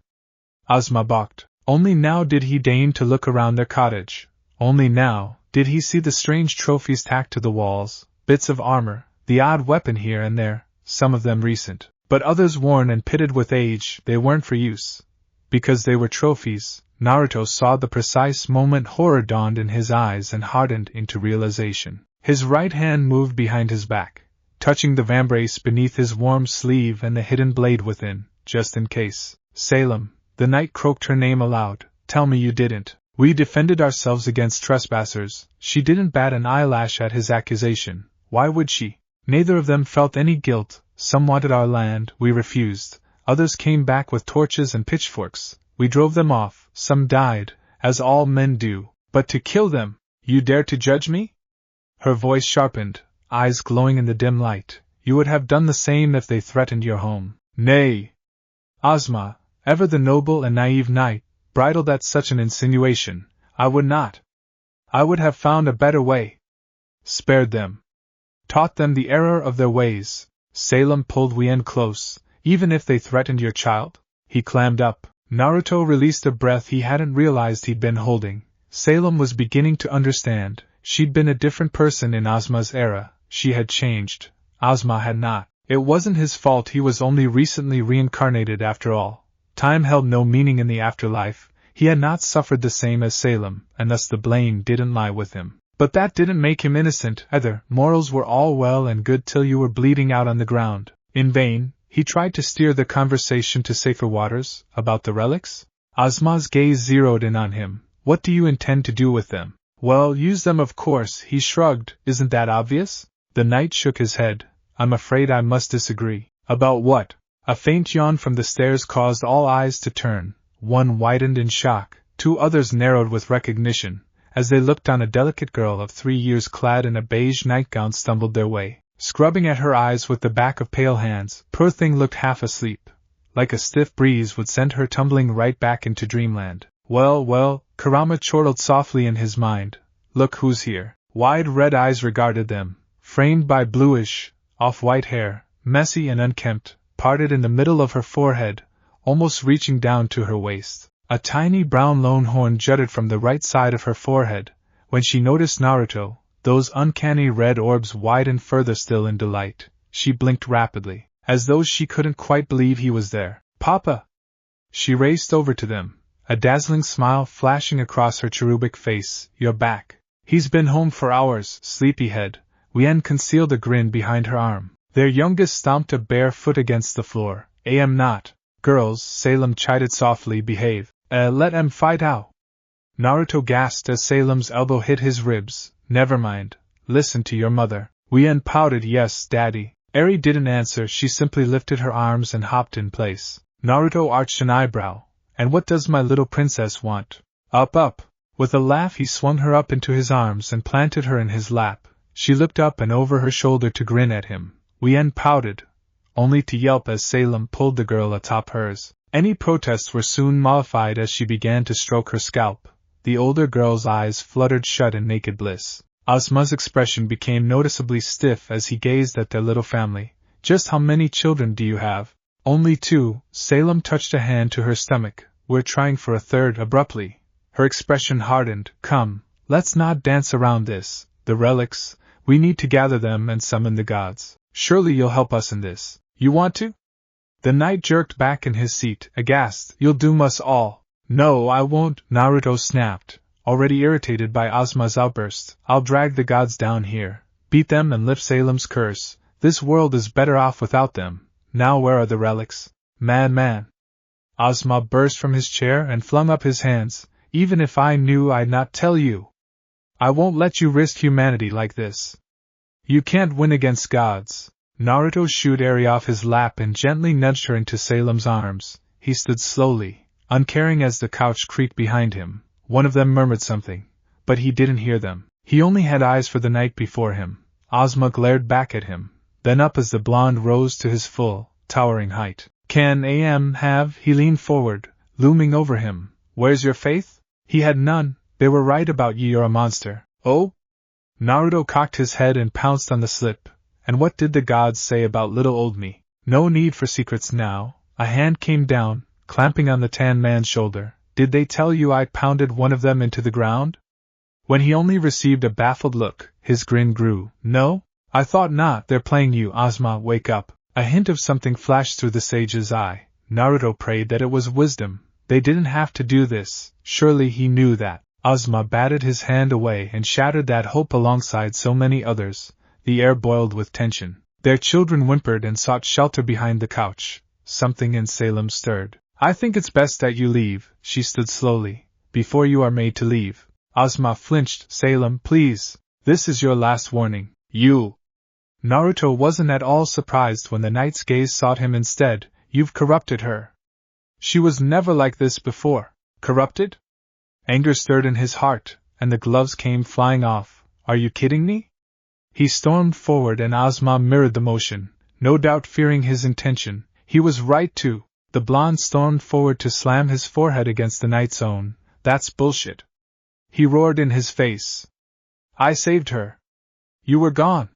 S1: Ozma balked. Only now did he deign to look around their cottage. Only now did he see the strange trophies tacked to the walls, bits of armor, the odd weapon here and there, some of them recent, but others worn and pitted with age. They weren't for use. Because they were trophies. Naruto saw the precise moment horror dawned in his eyes and hardened into realization. His right hand moved behind his back, touching the vambrace beneath his warm sleeve and the hidden blade within, just in case. Salem, the knight croaked her name aloud. Tell me you didn't. We defended ourselves against trespassers. She didn't bat an eyelash at his accusation. Why would she? Neither of them felt any guilt. Some wanted our land, we refused. Others came back with torches and pitchforks. We drove them off. Some died, as all men do. But to kill them, you dare to judge me? Her voice sharpened, eyes glowing in the dim light. You would have done the same if they threatened your home. Nay! Ozma, ever the noble and naive knight, bridled at such an insinuation. I would not. I would have found a better way. Spared them. Taught them the error of their ways. Salem pulled Wien close. Even if they threatened your child? He clammed up. Naruto released a breath he hadn't realized he'd been holding. Salem was beginning to understand. She'd been a different person in Ozma's era. She had changed. Ozma had not. It wasn't his fault, he was only recently reincarnated after all. Time held no meaning in the afterlife. He had not suffered the same as Salem, and thus the blame didn't lie with him. But that didn't make him innocent either. Morals were all well and good till you were bleeding out on the ground. In vain, He tried to steer the conversation to safer waters, about the relics. Ozma's gaze zeroed in on him. What do you intend to do with them? Well, use them of course, he shrugged. Isn't that obvious? The knight shook his head. I'm afraid I must disagree. About what? A faint yawn from the stairs caused all eyes to turn. One widened in shock, two others narrowed with recognition, as they looked on a delicate girl of 3 years clad in a beige nightgown stumbled their way, scrubbing at her eyes with the back of pale hands. Poor thing looked half asleep. Like a stiff breeze would send her tumbling right back into dreamland. Well, well, Kurama chortled softly in his mind. Look who's here. Wide red eyes regarded them, framed by bluish, off-white hair, messy and unkempt, parted in the middle of her forehead, almost reaching down to her waist. A tiny brown lone horn jutted from the right side of her forehead. When she noticed Naruto, those uncanny red orbs widened further still in delight. She blinked rapidly, as though she couldn't quite believe he was there. Papa! She raced over to them, a dazzling smile flashing across her cherubic face. You're back. He's been home for hours, sleepyhead. Wien concealed a grin behind her arm. Their youngest stomped a bare foot against the floor. Am not. Girls, Salem chided softly, behave. Let 'em fight out. Naruto gasped as Salem's elbow hit his ribs. Never mind. Listen to your mother. Wien pouted. Yes, Daddy. Eri didn't answer, she simply lifted her arms and hopped in place. Naruto arched an eyebrow. And what does my little princess want? Up, up. With a laugh he swung her up into his arms and planted her in his lap. She looked up and over her shoulder to grin at him. Wien pouted, only to yelp as Salem pulled the girl atop hers. Any protests were soon mollified as she began to stroke her scalp. The older girl's eyes fluttered shut in naked bliss. Ozma's expression became noticeably stiff as he gazed at their little family. Just how many children do you have? Only 2. Salem touched a hand to her stomach. We're trying for a third. Abruptly, her expression hardened. Come, let's not dance around this. The relics, we need to gather them and summon the gods. Surely you'll help us in this. You want to? The knight jerked back in his seat, aghast. You'll doom us all. No, I won't, Naruto snapped, already irritated by Ozma's outburst. I'll drag the gods down here, beat them and lift Salem's curse. This world is better off without them. Now where are the relics? Man. Ozma burst from his chair and flung up his hands. Even if I knew, I'd not tell you. I won't let you risk humanity like this. You can't win against gods. Naruto shooed Eri off his lap and gently nudged her into Salem's arms. He stood slowly, uncaring as the couch creaked behind him. One of them murmured something, but he didn't hear them. He only had eyes for the night before him. Ozma glared back at him, then up as the blonde rose to his full, towering height. Can Am have? He leaned forward, looming over him. Where's your faith? He had none. They were right about you, you're a monster. Oh? Naruto cocked his head and pounced on the slip. And what did the gods say about little old me? No need for secrets now. A hand came down, clamping on the tan man's shoulder. Did they tell you I pounded one of them into the ground? When he only received a baffled look, his grin grew. No? I thought not. They're playing you, Ozma, wake up. A hint of something flashed through the sage's eye. Naruto prayed that it was wisdom. They didn't have to do this. Surely he knew that. Ozma batted his hand away and shattered that hope alongside so many others. The air boiled with tension. Their children whimpered and sought shelter behind the couch. Something in Salem stirred. I think it's best that you leave, she stood slowly, before you are made to leave. Ozma flinched. Salem, please. This is your last warning. You. Naruto wasn't at all surprised when the knight's gaze sought him instead. You've corrupted her. She was never like this before. Corrupted? Anger stirred in his heart, and the gloves came flying off. Are you kidding me? He stormed forward and Ozma mirrored the motion, no doubt fearing his intention. He was right too. The blonde stormed forward to slam his forehead against the knight's own. That's bullshit. He roared in his face. I saved her. You were gone.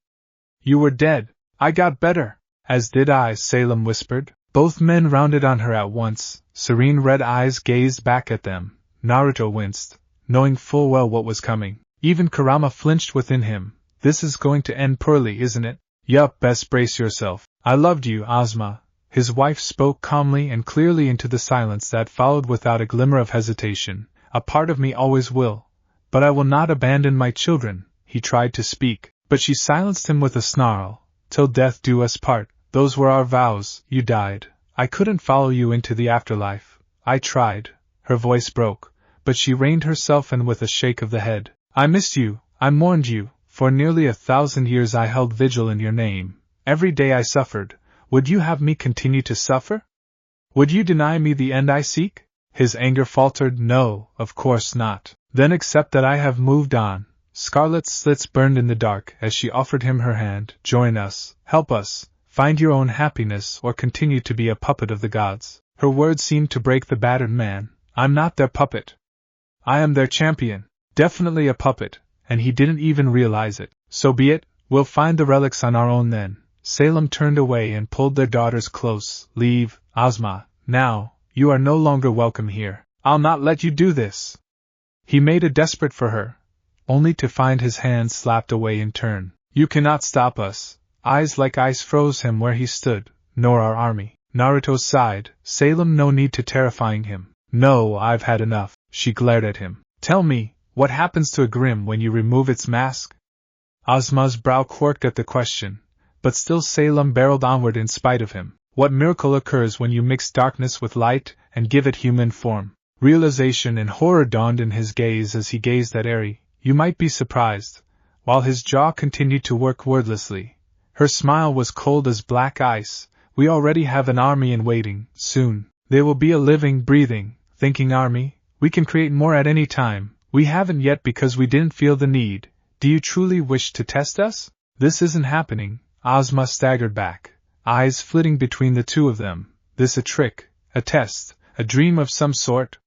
S1: You were dead. I got better. As did I, Salem whispered. Both men rounded on her at once. Serene red eyes gazed back at them. Naruto winced, knowing full well what was coming. Even Kurama flinched within him. This is going to end poorly, isn't it? Yup, best brace yourself. I loved you, Ozma. His wife spoke calmly and clearly into the silence that followed without a glimmer of hesitation. A part of me always will. But I will not abandon my children. He tried to speak, but she silenced him with a snarl. Till death do us part. Those were our vows. You died. I couldn't follow you into the afterlife. I tried. Her voice broke, but she reined herself in with a shake of the head. I missed you. I mourned you. For nearly 1,000 years I held vigil in your name. Every day I suffered. Would you have me continue to suffer? Would you deny me the end I seek? His anger faltered. No, of course not. Then accept that I have moved on. Scarlet slits burned in the dark as she offered him her hand. Join us. Help us. Find your own happiness or continue to be a puppet of the gods. Her words seemed to break the battered man. I'm not their puppet. I am their champion. Definitely a puppet, and he didn't even realize it. So be it. We'll find the relics on our own then. Salem turned away and pulled their daughters close. Leave, Ozma, now. You are no longer welcome here. I'll not let you do this. He made a desperate for her, only to find his hand slapped away in turn. You cannot stop us. Eyes like ice froze him where he stood, nor our army. Naruto sighed. Salem, no need to terrifying him. No, I've had enough. She glared at him. Tell me, what happens to a Grimm when you remove its mask? Ozma's brow quirked at the question, but still Salem barreled onward in spite of him. What miracle occurs when you mix darkness with light and give it human form? Realization and horror dawned in his gaze as he gazed at Eri. You might be surprised. While his jaw continued to work wordlessly, her smile was cold as black ice. We already have an army in waiting. Soon, they will be a living, breathing, thinking army. We can create more at any time. We haven't yet because we didn't feel the need. Do you truly wish to test us? This isn't happening. Ozma staggered back, eyes flitting between the two of them. This a trick, a test, a dream of some sort?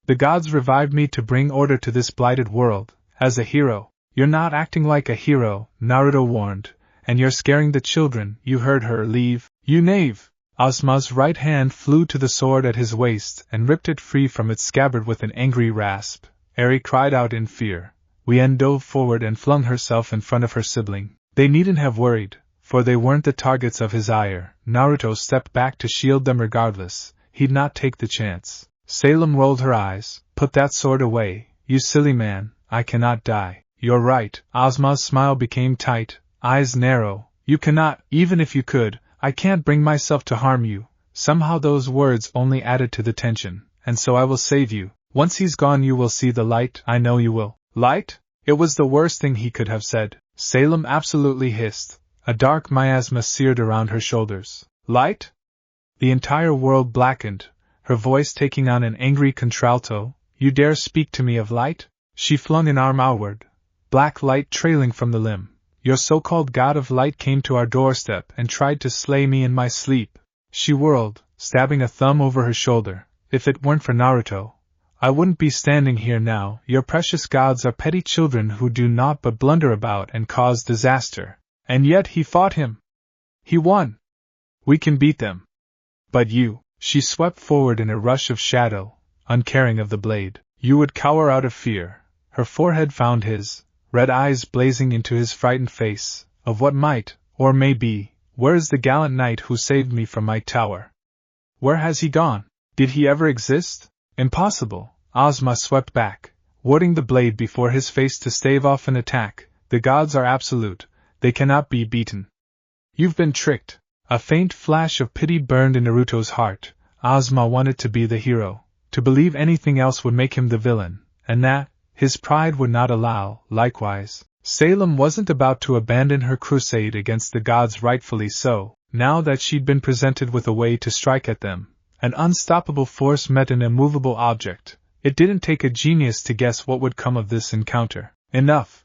S1: The gods revived me to bring order to this blighted world, as a hero. You're not acting like a hero, Naruto warned, and you're scaring the children. You heard her. Leave, you knave! Ozma's right hand flew to the sword at his waist and ripped it free from its scabbard with an angry rasp. Eri cried out in fear. Wien dove forward and flung herself in front of her sibling. They needn't have worried, for they weren't the targets of his ire. Naruto stepped back to shield them regardless. He'd not take the chance. Salem rolled her eyes. Put that sword away, you silly man. I cannot die. You're right. Ozma's smile became tight, eyes narrow. You cannot. Even if you could, I can't bring myself to harm you. Somehow those words only added to the tension. And so I will save you. Once he's gone you will see the light. I know you will. Light? It was the worst thing he could have said. Salem absolutely hissed. A dark miasma seared around her shoulders. Light? The entire world blackened, her voice taking on an angry contralto. You dare speak to me of light? She flung an arm outward, black light trailing from the limb. Your so-called god of light came to our doorstep and tried to slay me in my sleep. She whirled, stabbing a thumb over her shoulder. If it weren't for Naruto, I wouldn't be standing here now. Your precious gods are petty children who do naught but blunder about and cause disaster. And yet he fought him. He won. We can beat them. But you, she swept forward in a rush of shadow, uncaring of the blade. You would cower out of fear. Her forehead found his, red eyes blazing into his frightened face. Of what might, or may be, where is the gallant knight who saved me from my tower? Where has he gone? Did he ever exist? Impossible. Ozma swept back, warding the blade before his face to stave off an attack. The gods are absolute. They cannot be beaten. You've been tricked. A faint flash of pity burned in Naruto's heart. Ozma wanted to be the hero. To believe anything else would make him the villain, and that, his pride would not allow. Likewise, Salem wasn't about to abandon her crusade against the gods, rightfully so. Now that she'd been presented with a way to strike at them, an unstoppable force met an immovable object. It didn't take a genius to guess what would come of this encounter. Enough!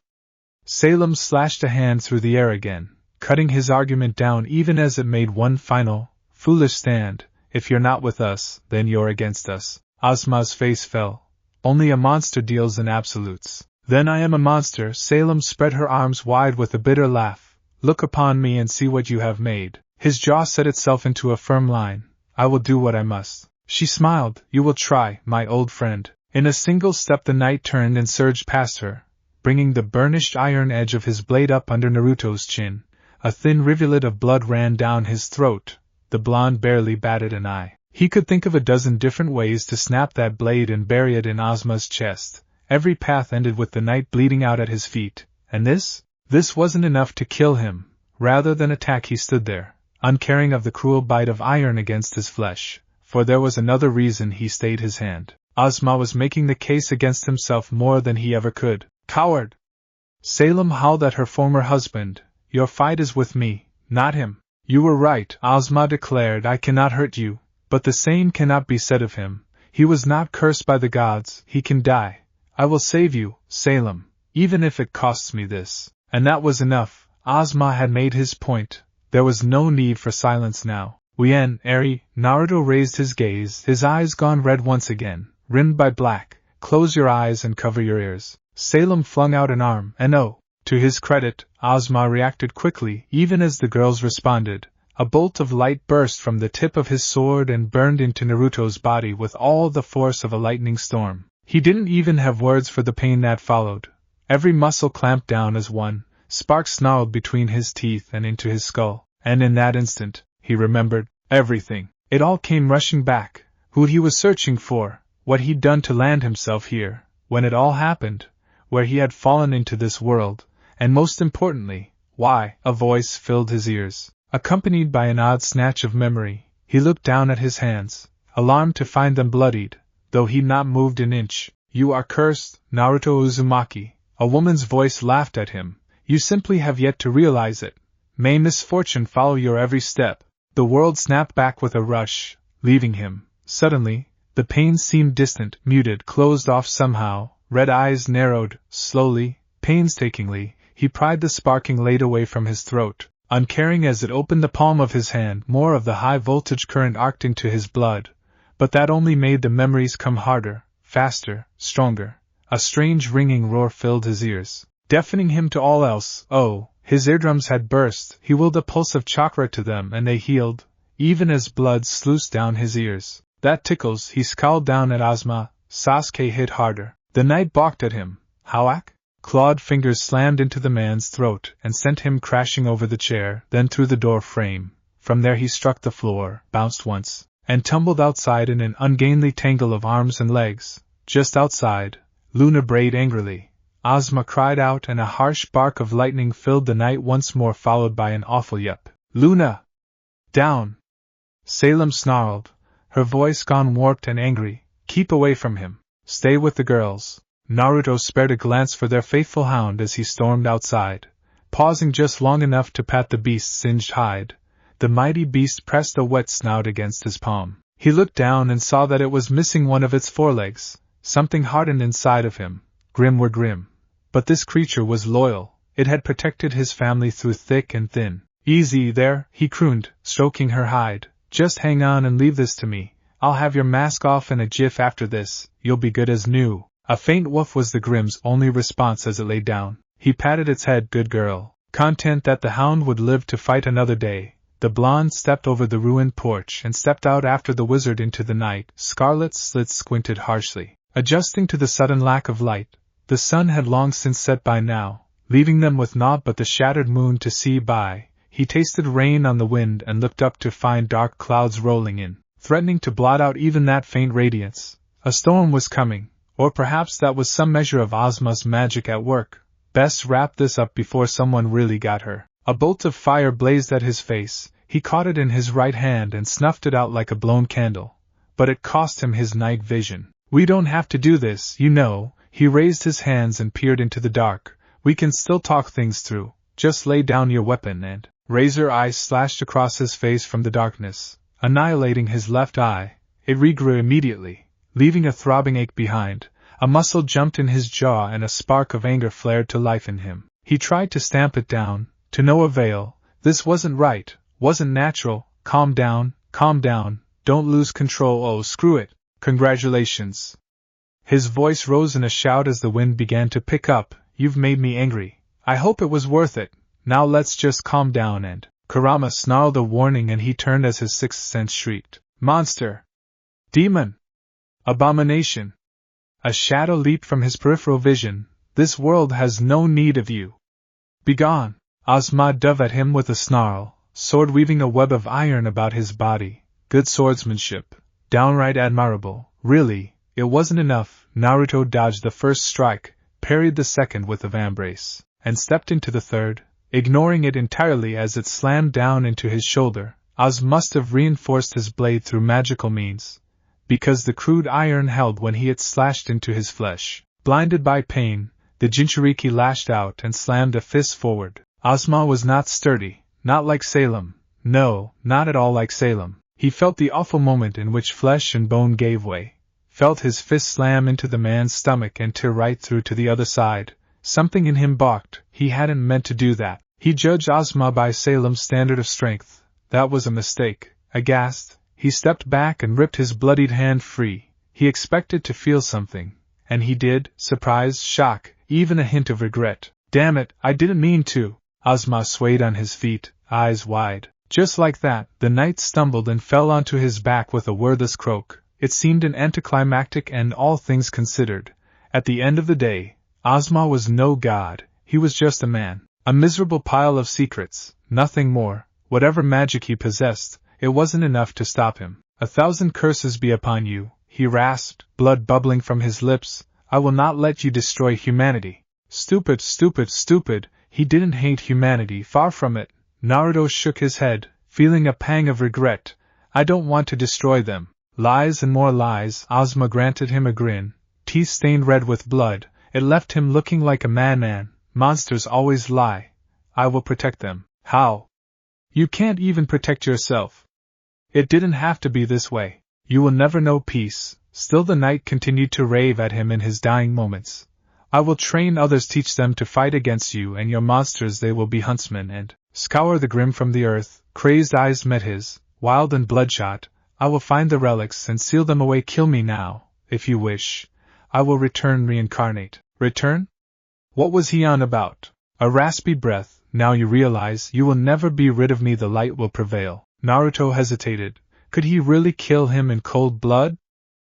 S1: Salem slashed a hand through the air again, cutting his argument down even as it made one final, foolish stand. If you're not with us, then you're against us. Ozma's face fell. Only a monster deals in absolutes. Then I am a monster. Salem spread her arms wide with a bitter laugh. Look upon me and see what you have made. His jaw set itself into a firm line. I will do what I must. She smiled. You will try, my old friend. In a single step the knight turned and surged past her, bringing the burnished iron edge of his blade up under Naruto's chin. A thin rivulet of blood ran down his throat. The blonde barely batted an eye. He could think of a dozen different ways to snap that blade and bury it in Ozma's chest. Every path ended with the knight bleeding out at his feet. And this? This wasn't enough to kill him. Rather than attack he stood there, uncaring of the cruel bite of iron against his flesh, for there was another reason he stayed his hand. Ozma was making the case against himself more than he ever could. Coward! Salem howled at her former husband. Your fight is with me, not him. You were right, Ozma declared. I cannot hurt you, but the same cannot be said of him. He was not cursed by the gods. He can die. I will save you, Salem, even if it costs me this. And that was enough. Ozma had made his point. There was no need for silence now. Wien, Eri, Naruto raised his gaze, his eyes gone red once again, rimmed by black. Close your eyes and cover your ears. Salem flung out an arm, and oh, to his credit, Ozma reacted quickly, even as the girls responded. A bolt of light burst from the tip of his sword and burned into Naruto's body with all the force of a lightning storm. He didn't even have words for the pain that followed. Every muscle clamped down as one, sparks snarled between his teeth and into his skull, and in that instant, he remembered everything. It all came rushing back. Who he was searching for, what he'd done to land himself here, when it all happened, where he had fallen into this world, and most importantly, why. A voice filled his ears, accompanied by an odd snatch of memory. He looked down at his hands, alarmed to find them bloodied, though he'd not moved an inch. You are cursed, Naruto Uzumaki. A woman's voice laughed at him. You simply have yet to realize it. May misfortune follow your every step. The world snapped back with a rush, leaving him. Suddenly, the pain seemed distant, muted, closed off somehow. Red eyes narrowed, slowly, painstakingly. He pried the sparking blade away from his throat. Uncaring as it opened the palm of his hand, more of the high-voltage current arced into his blood. But that only made the memories come harder, faster, stronger. A strange ringing roar filled his ears, deafening him to all else. Oh, his eardrums had burst. He willed a pulse of chakra to them and they healed, even as blood sluiced down his ears. That tickles, he scowled down at Ozma. Sasuke hit harder. The knight balked at him. Howak? Clawed fingers slammed into the man's throat and sent him crashing over the chair, then through the door frame. From there he struck the floor, bounced once, and tumbled outside in an ungainly tangle of arms and legs. Just outside, Luna brayed angrily. Ozma cried out and a harsh bark of lightning filled the night once more, followed by an awful yelp. Luna! Down! Salem snarled, her voice gone warped and angry. Keep away from him. Stay with the girls. Naruto spared a glance for their faithful hound as he stormed outside, pausing just long enough to pat the beast's singed hide. The mighty beast pressed a wet snout against his palm. He looked down and saw that it was missing one of its forelegs. Something hardened inside of him. Grim were grim. But this creature was loyal. It had protected his family through thick and thin. Easy there, he crooned, stroking her hide. Just hang on and leave this to me. I'll have your mask off in a jiff after this. You'll be good as new. A faint woof was the Grimm's only response as it lay down. He patted its head. Good girl. Content that the hound would live to fight another day, the blonde stepped over the ruined porch and stepped out after the wizard into the night. Scarlet's slits squinted harshly, adjusting to the sudden lack of light. The sun had long since set by now, leaving them with naught but the shattered moon to see by. He tasted rain on the wind and looked up to find dark clouds rolling in, threatening to blot out even that faint radiance. A storm was coming, or perhaps that was some measure of Ozma's magic at work. Best wrap this up before someone really got her. A bolt of fire blazed at his face. He caught it in his right hand and snuffed it out like a blown candle. But it cost him his night vision. We don't have to do this, you know. He raised his hands and peered into the dark. We can still talk things through. Just lay down your weapon and... Razor eyes slashed across his face from the darkness, annihilating his left eye. It regrew immediately, leaving a throbbing ache behind. A muscle jumped in his jaw and a spark of anger flared to life in him. He tried to stamp it down, to no avail. This wasn't right, wasn't natural. Calm down, don't lose control. Oh, screw it. Congratulations. His voice rose in a shout as the wind began to pick up. You've made me angry. I hope it was worth it. Now let's just calm down and... Kurama snarled a warning and he turned as his sixth sense shrieked. Monster! Demon! Abomination! A shadow leaped from his peripheral vision. This world has no need of you. Begone! Ozma dove at him with a snarl, sword weaving a web of iron about his body. Good swordsmanship. Downright admirable. Really, it wasn't enough. Naruto dodged the first strike, parried the second with a vambrace, and stepped into the third. ignoring it entirely as it slammed down into his shoulder. Oz must have reinforced his blade through magical means, because the crude iron held when he had slashed into his flesh. Blinded by pain, the Jinchuriki lashed out and slammed a fist forward. Ozma was not sturdy, not like Salem. No, not at all like Salem. He felt the awful moment in which flesh and bone gave way, felt his fist slam into the man's stomach and tear right through to the other side. Something in him balked. He hadn't meant to do that. He judged Ozma by Salem's standard of strength. That was a mistake. Aghast, he stepped back and ripped his bloodied hand free. He expected to feel something, and he did: surprise, shock, even a hint of regret. Damn it, I didn't mean to. Ozma swayed on his feet, eyes wide. Just like that, the knight stumbled and fell onto his back with a wordless croak. It seemed an anticlimactic end, all things considered. At the end of the day, Ozma was no god. He was just a man. A miserable pile of secrets, nothing more. Whatever magic he possessed, it wasn't enough to stop him. 1,000 curses be upon you, he rasped, blood bubbling from his lips. I will not let you destroy humanity. Stupid, stupid, stupid. He didn't hate humanity, far from it. Naruto shook his head, feeling a pang of regret. I don't want to destroy them. Lies and more lies. Ozma granted him a grin, teeth stained red with blood. It left him looking like a madman. Monsters always lie. I will protect them. How? You can't even protect yourself. It didn't have to be this way. You will never know peace. Still the knight continued to rave at him in his dying moments. I will train others, teach them to fight against you and your monsters. They will be huntsmen and scour the grim from the earth. Crazed eyes met his, wild and bloodshot. I will find the relics and seal them away. Kill me now, if you wish. I will return, reincarnate. Return? What was he on about? A raspy breath. Now you realize you will never be rid of me. The light will prevail. Naruto hesitated. Could he really kill him in cold blood?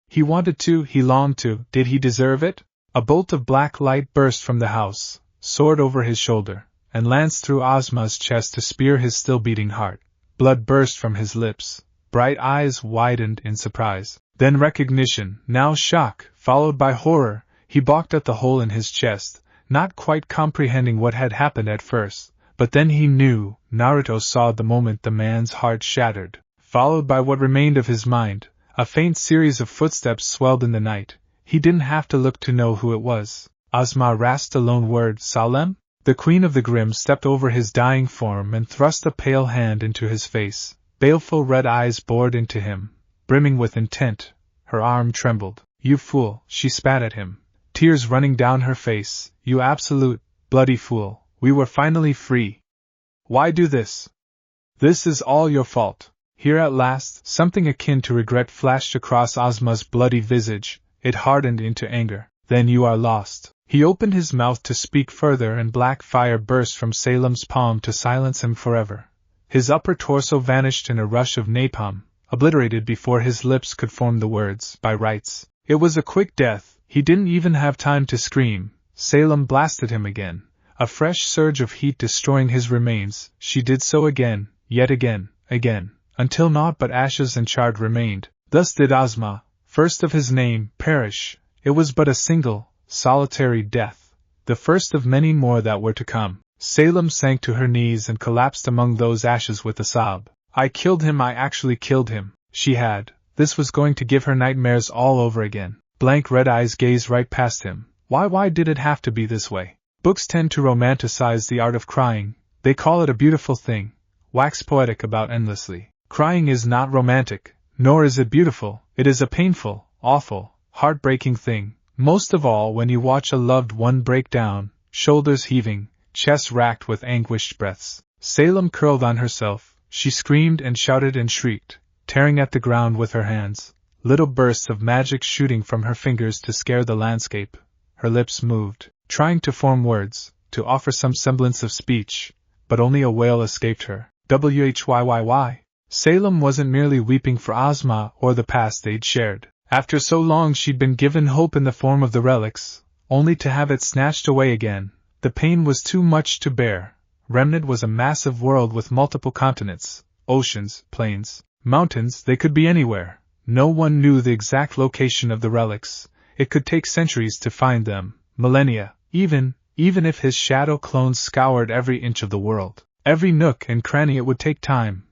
S1: He wanted to, he longed to. Did he deserve it? A bolt of black light burst from the house, soared over his shoulder, and lanced through Ozma's chest to spear his still beating heart. Blood burst from his lips. Bright eyes widened in surprise. Then recognition, now shock, followed by horror. He balked at the hole in his chest, not quite comprehending what had happened at first, but then he knew. Naruto saw the moment the man's heart shattered, followed by what remained of his mind. A faint series of footsteps swelled in the night. He didn't have to look to know who it was. Ozma rasped a lone word, Salem? The Queen of the Grimm stepped over his dying form and thrust a pale hand into his face. Baleful red eyes bored into him, brimming with intent. Her arm trembled. You fool, she spat at him, tears running down her face. You absolute, bloody fool, we were finally free. Why do this? This is all your fault. Here at last, something akin to regret flashed across Ozma's bloody visage. It hardened into anger. Then you are lost. He opened his mouth to speak further and black fire burst from Salem's palm to silence him forever. His upper torso vanished in a rush of napalm, obliterated before his lips could form the words, by rights. It was a quick death. He didn't even have time to scream. Salem blasted him again, a fresh surge of heat destroying his remains. She did so again, yet again, until naught but ashes and charred remained. Thus did Ozma, first of his name, perish. It was but a single, solitary death, the first of many more that were to come. Salem sank to her knees and collapsed among those ashes with a sob. I killed him, I actually killed him. She had. This was going to give her nightmares all over again. Blank red eyes gazed right past him. Why did it have to be this way? Books tend to romanticize the art of crying. They call it a beautiful thing, wax poetic about endlessly. Crying is not romantic, nor is it beautiful. It is a painful, awful, heartbreaking thing, most of all when you watch a loved one break down, shoulders heaving, chest racked with anguished breaths. Salem curled on herself. She screamed and shouted and shrieked, tearing at the ground with her hands, little bursts of magic shooting from her fingers to scare the landscape. Her lips moved, trying to form words, to offer some semblance of speech, but only a wail escaped her. Whyy. Salem wasn't merely weeping for Ozma or the past they'd shared. After so long she'd been given hope in the form of the relics, only to have it snatched away again. The pain was too much to bear. Remnant was a massive world with multiple continents, oceans, plains, mountains. They could be anywhere. No one knew the exact location of the relics. It could take centuries to find them, millennia, even, Even if his shadow clones scoured every inch of the world, every nook and cranny, it would take time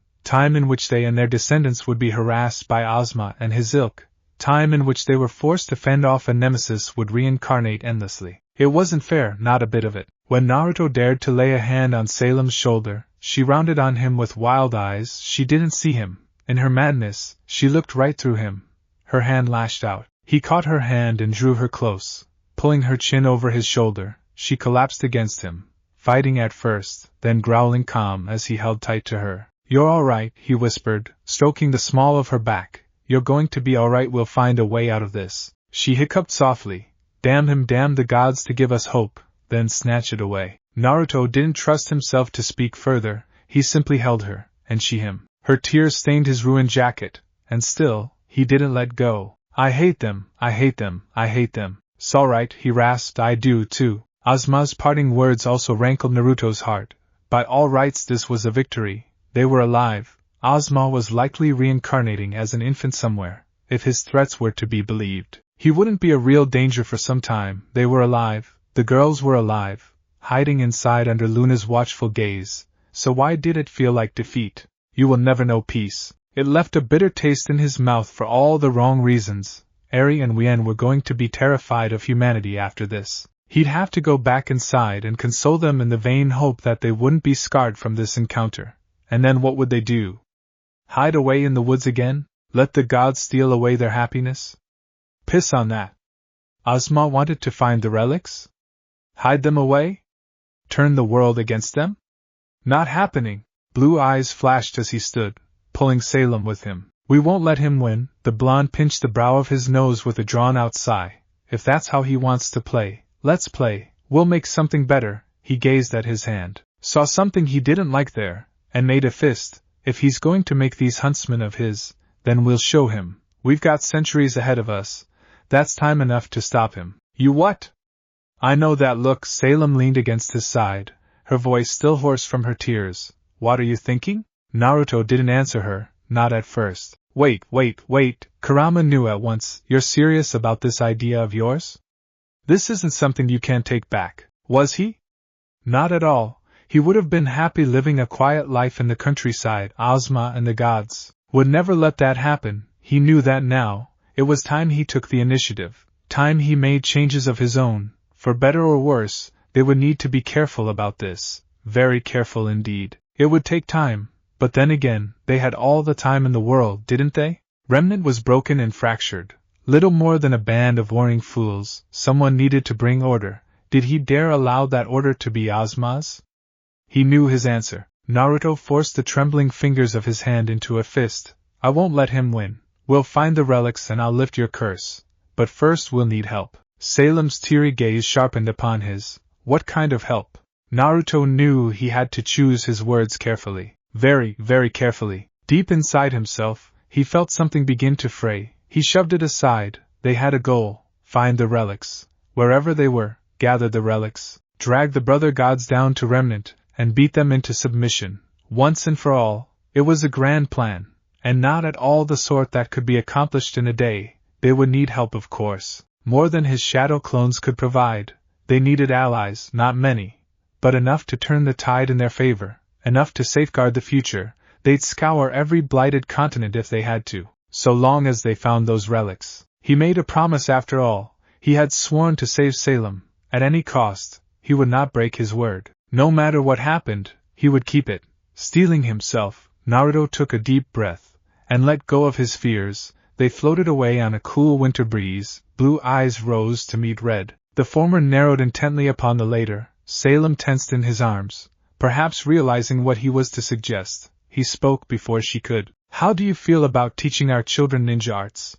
S1: in which they and their descendants would be harassed by Ozma and his ilk, time in which they were forced to fend off a nemesis would reincarnate endlessly. It wasn't fair, not a bit of it. When Naruto dared to lay a hand on Salem's shoulder, she rounded on him with wild eyes. She didn't see him. In her madness, she looked right through him. Her hand lashed out. He caught her hand and drew her close. Pulling her chin over his shoulder, she collapsed against him, fighting at first, then growling calm as he held tight to her. "You're all right," he whispered, stroking the small of her back. "You're going to be all right. We'll find a way out of this." She hiccuped softly. "Damn him, damn the gods to give us hope," then snatched it away. Naruto didn't trust himself to speak further. He simply held her, and she him. Her tears stained his ruined jacket, and still, he didn't let go. "I hate them, I hate them, I hate them." "'S'all right," he rasped, "I do too." Ozma's parting words also rankled Naruto's heart. By all rights this was a victory. They were alive. Ozma was likely reincarnating as an infant somewhere. If his threats were to be believed, he wouldn't be a real danger for some time. They were alive. The girls were alive, hiding inside under Luna's watchful gaze. So why did it feel like defeat? "You will never know peace." It left a bitter taste in his mouth for all the wrong reasons. Eri and Wien were going to be terrified of humanity after this. He'd have to go back inside and console them in the vain hope that they wouldn't be scarred from this encounter. And then what would they do? Hide away in the woods again? Let the gods steal away their happiness? Piss on that. Ozma wanted to find the relics? Hide them away? Turn the world against them? Not happening. Blue eyes flashed as he stood, pulling Salem with him. "We won't let him win." The blonde pinched the brow of his nose with a drawn-out sigh. "If that's how he wants to play, let's play. We'll make something better." He gazed at his hand, saw something he didn't like there, and made a fist. "If he's going to make these huntsmen of his, then we'll show him. We've got centuries ahead of us. That's time enough to stop him." "You what?" "I know that look." Salem leaned against his side, her voice still hoarse from her tears. "What are you thinking?" Naruto didn't answer her, not at first. Wait. Kurama knew at once. "You're serious about this idea of yours? This isn't something you can take back." Was he? Not at all. He would have been happy living a quiet life in the countryside. Ozma and the gods would never let that happen. He knew that now. It was time he took the initiative. Time he made changes of his own. For better or worse, they would need to be careful about this. Very careful indeed. It would take time. But then again, they had all the time in the world, didn't they? Remnant was broken and fractured. Little more than a band of warring fools. Someone needed to bring order. Did he dare allow that order to be Ozma's? He knew his answer. Naruto forced the trembling fingers of his hand into a fist. "I won't let him win. We'll find the relics and I'll lift your curse. But first we'll need help." Salem's teary gaze sharpened upon his. What kind of help? Naruto knew he had to choose his words carefully. Very, very carefully. Deep inside himself, he felt something begin to fray. He shoved it aside. They had a goal. Find the relics. Wherever they were, gather the relics. Drag the brother gods down to Remnant, and beat them into submission. Once and for all. It was a grand plan, and not at all the sort that could be accomplished in a day. They would need help, of course. More than his shadow clones could provide. They needed allies, not many, but enough to turn the tide in their favor. Enough to safeguard the future. They'd scour every blighted continent if they had to, so long as they found those relics. He made a promise after all. He had sworn to save Salem. At any cost, he would not break his word. No matter what happened, he would keep it. Steeling himself, Naruto took a deep breath, and let go of his fears. They floated away on a cool winter breeze. Blue eyes rose to meet red. The former narrowed intently upon the later. Salem tensed in his arms. Perhaps realizing what he was to suggest, he spoke before she could. "How do you feel about teaching our children ninja arts?"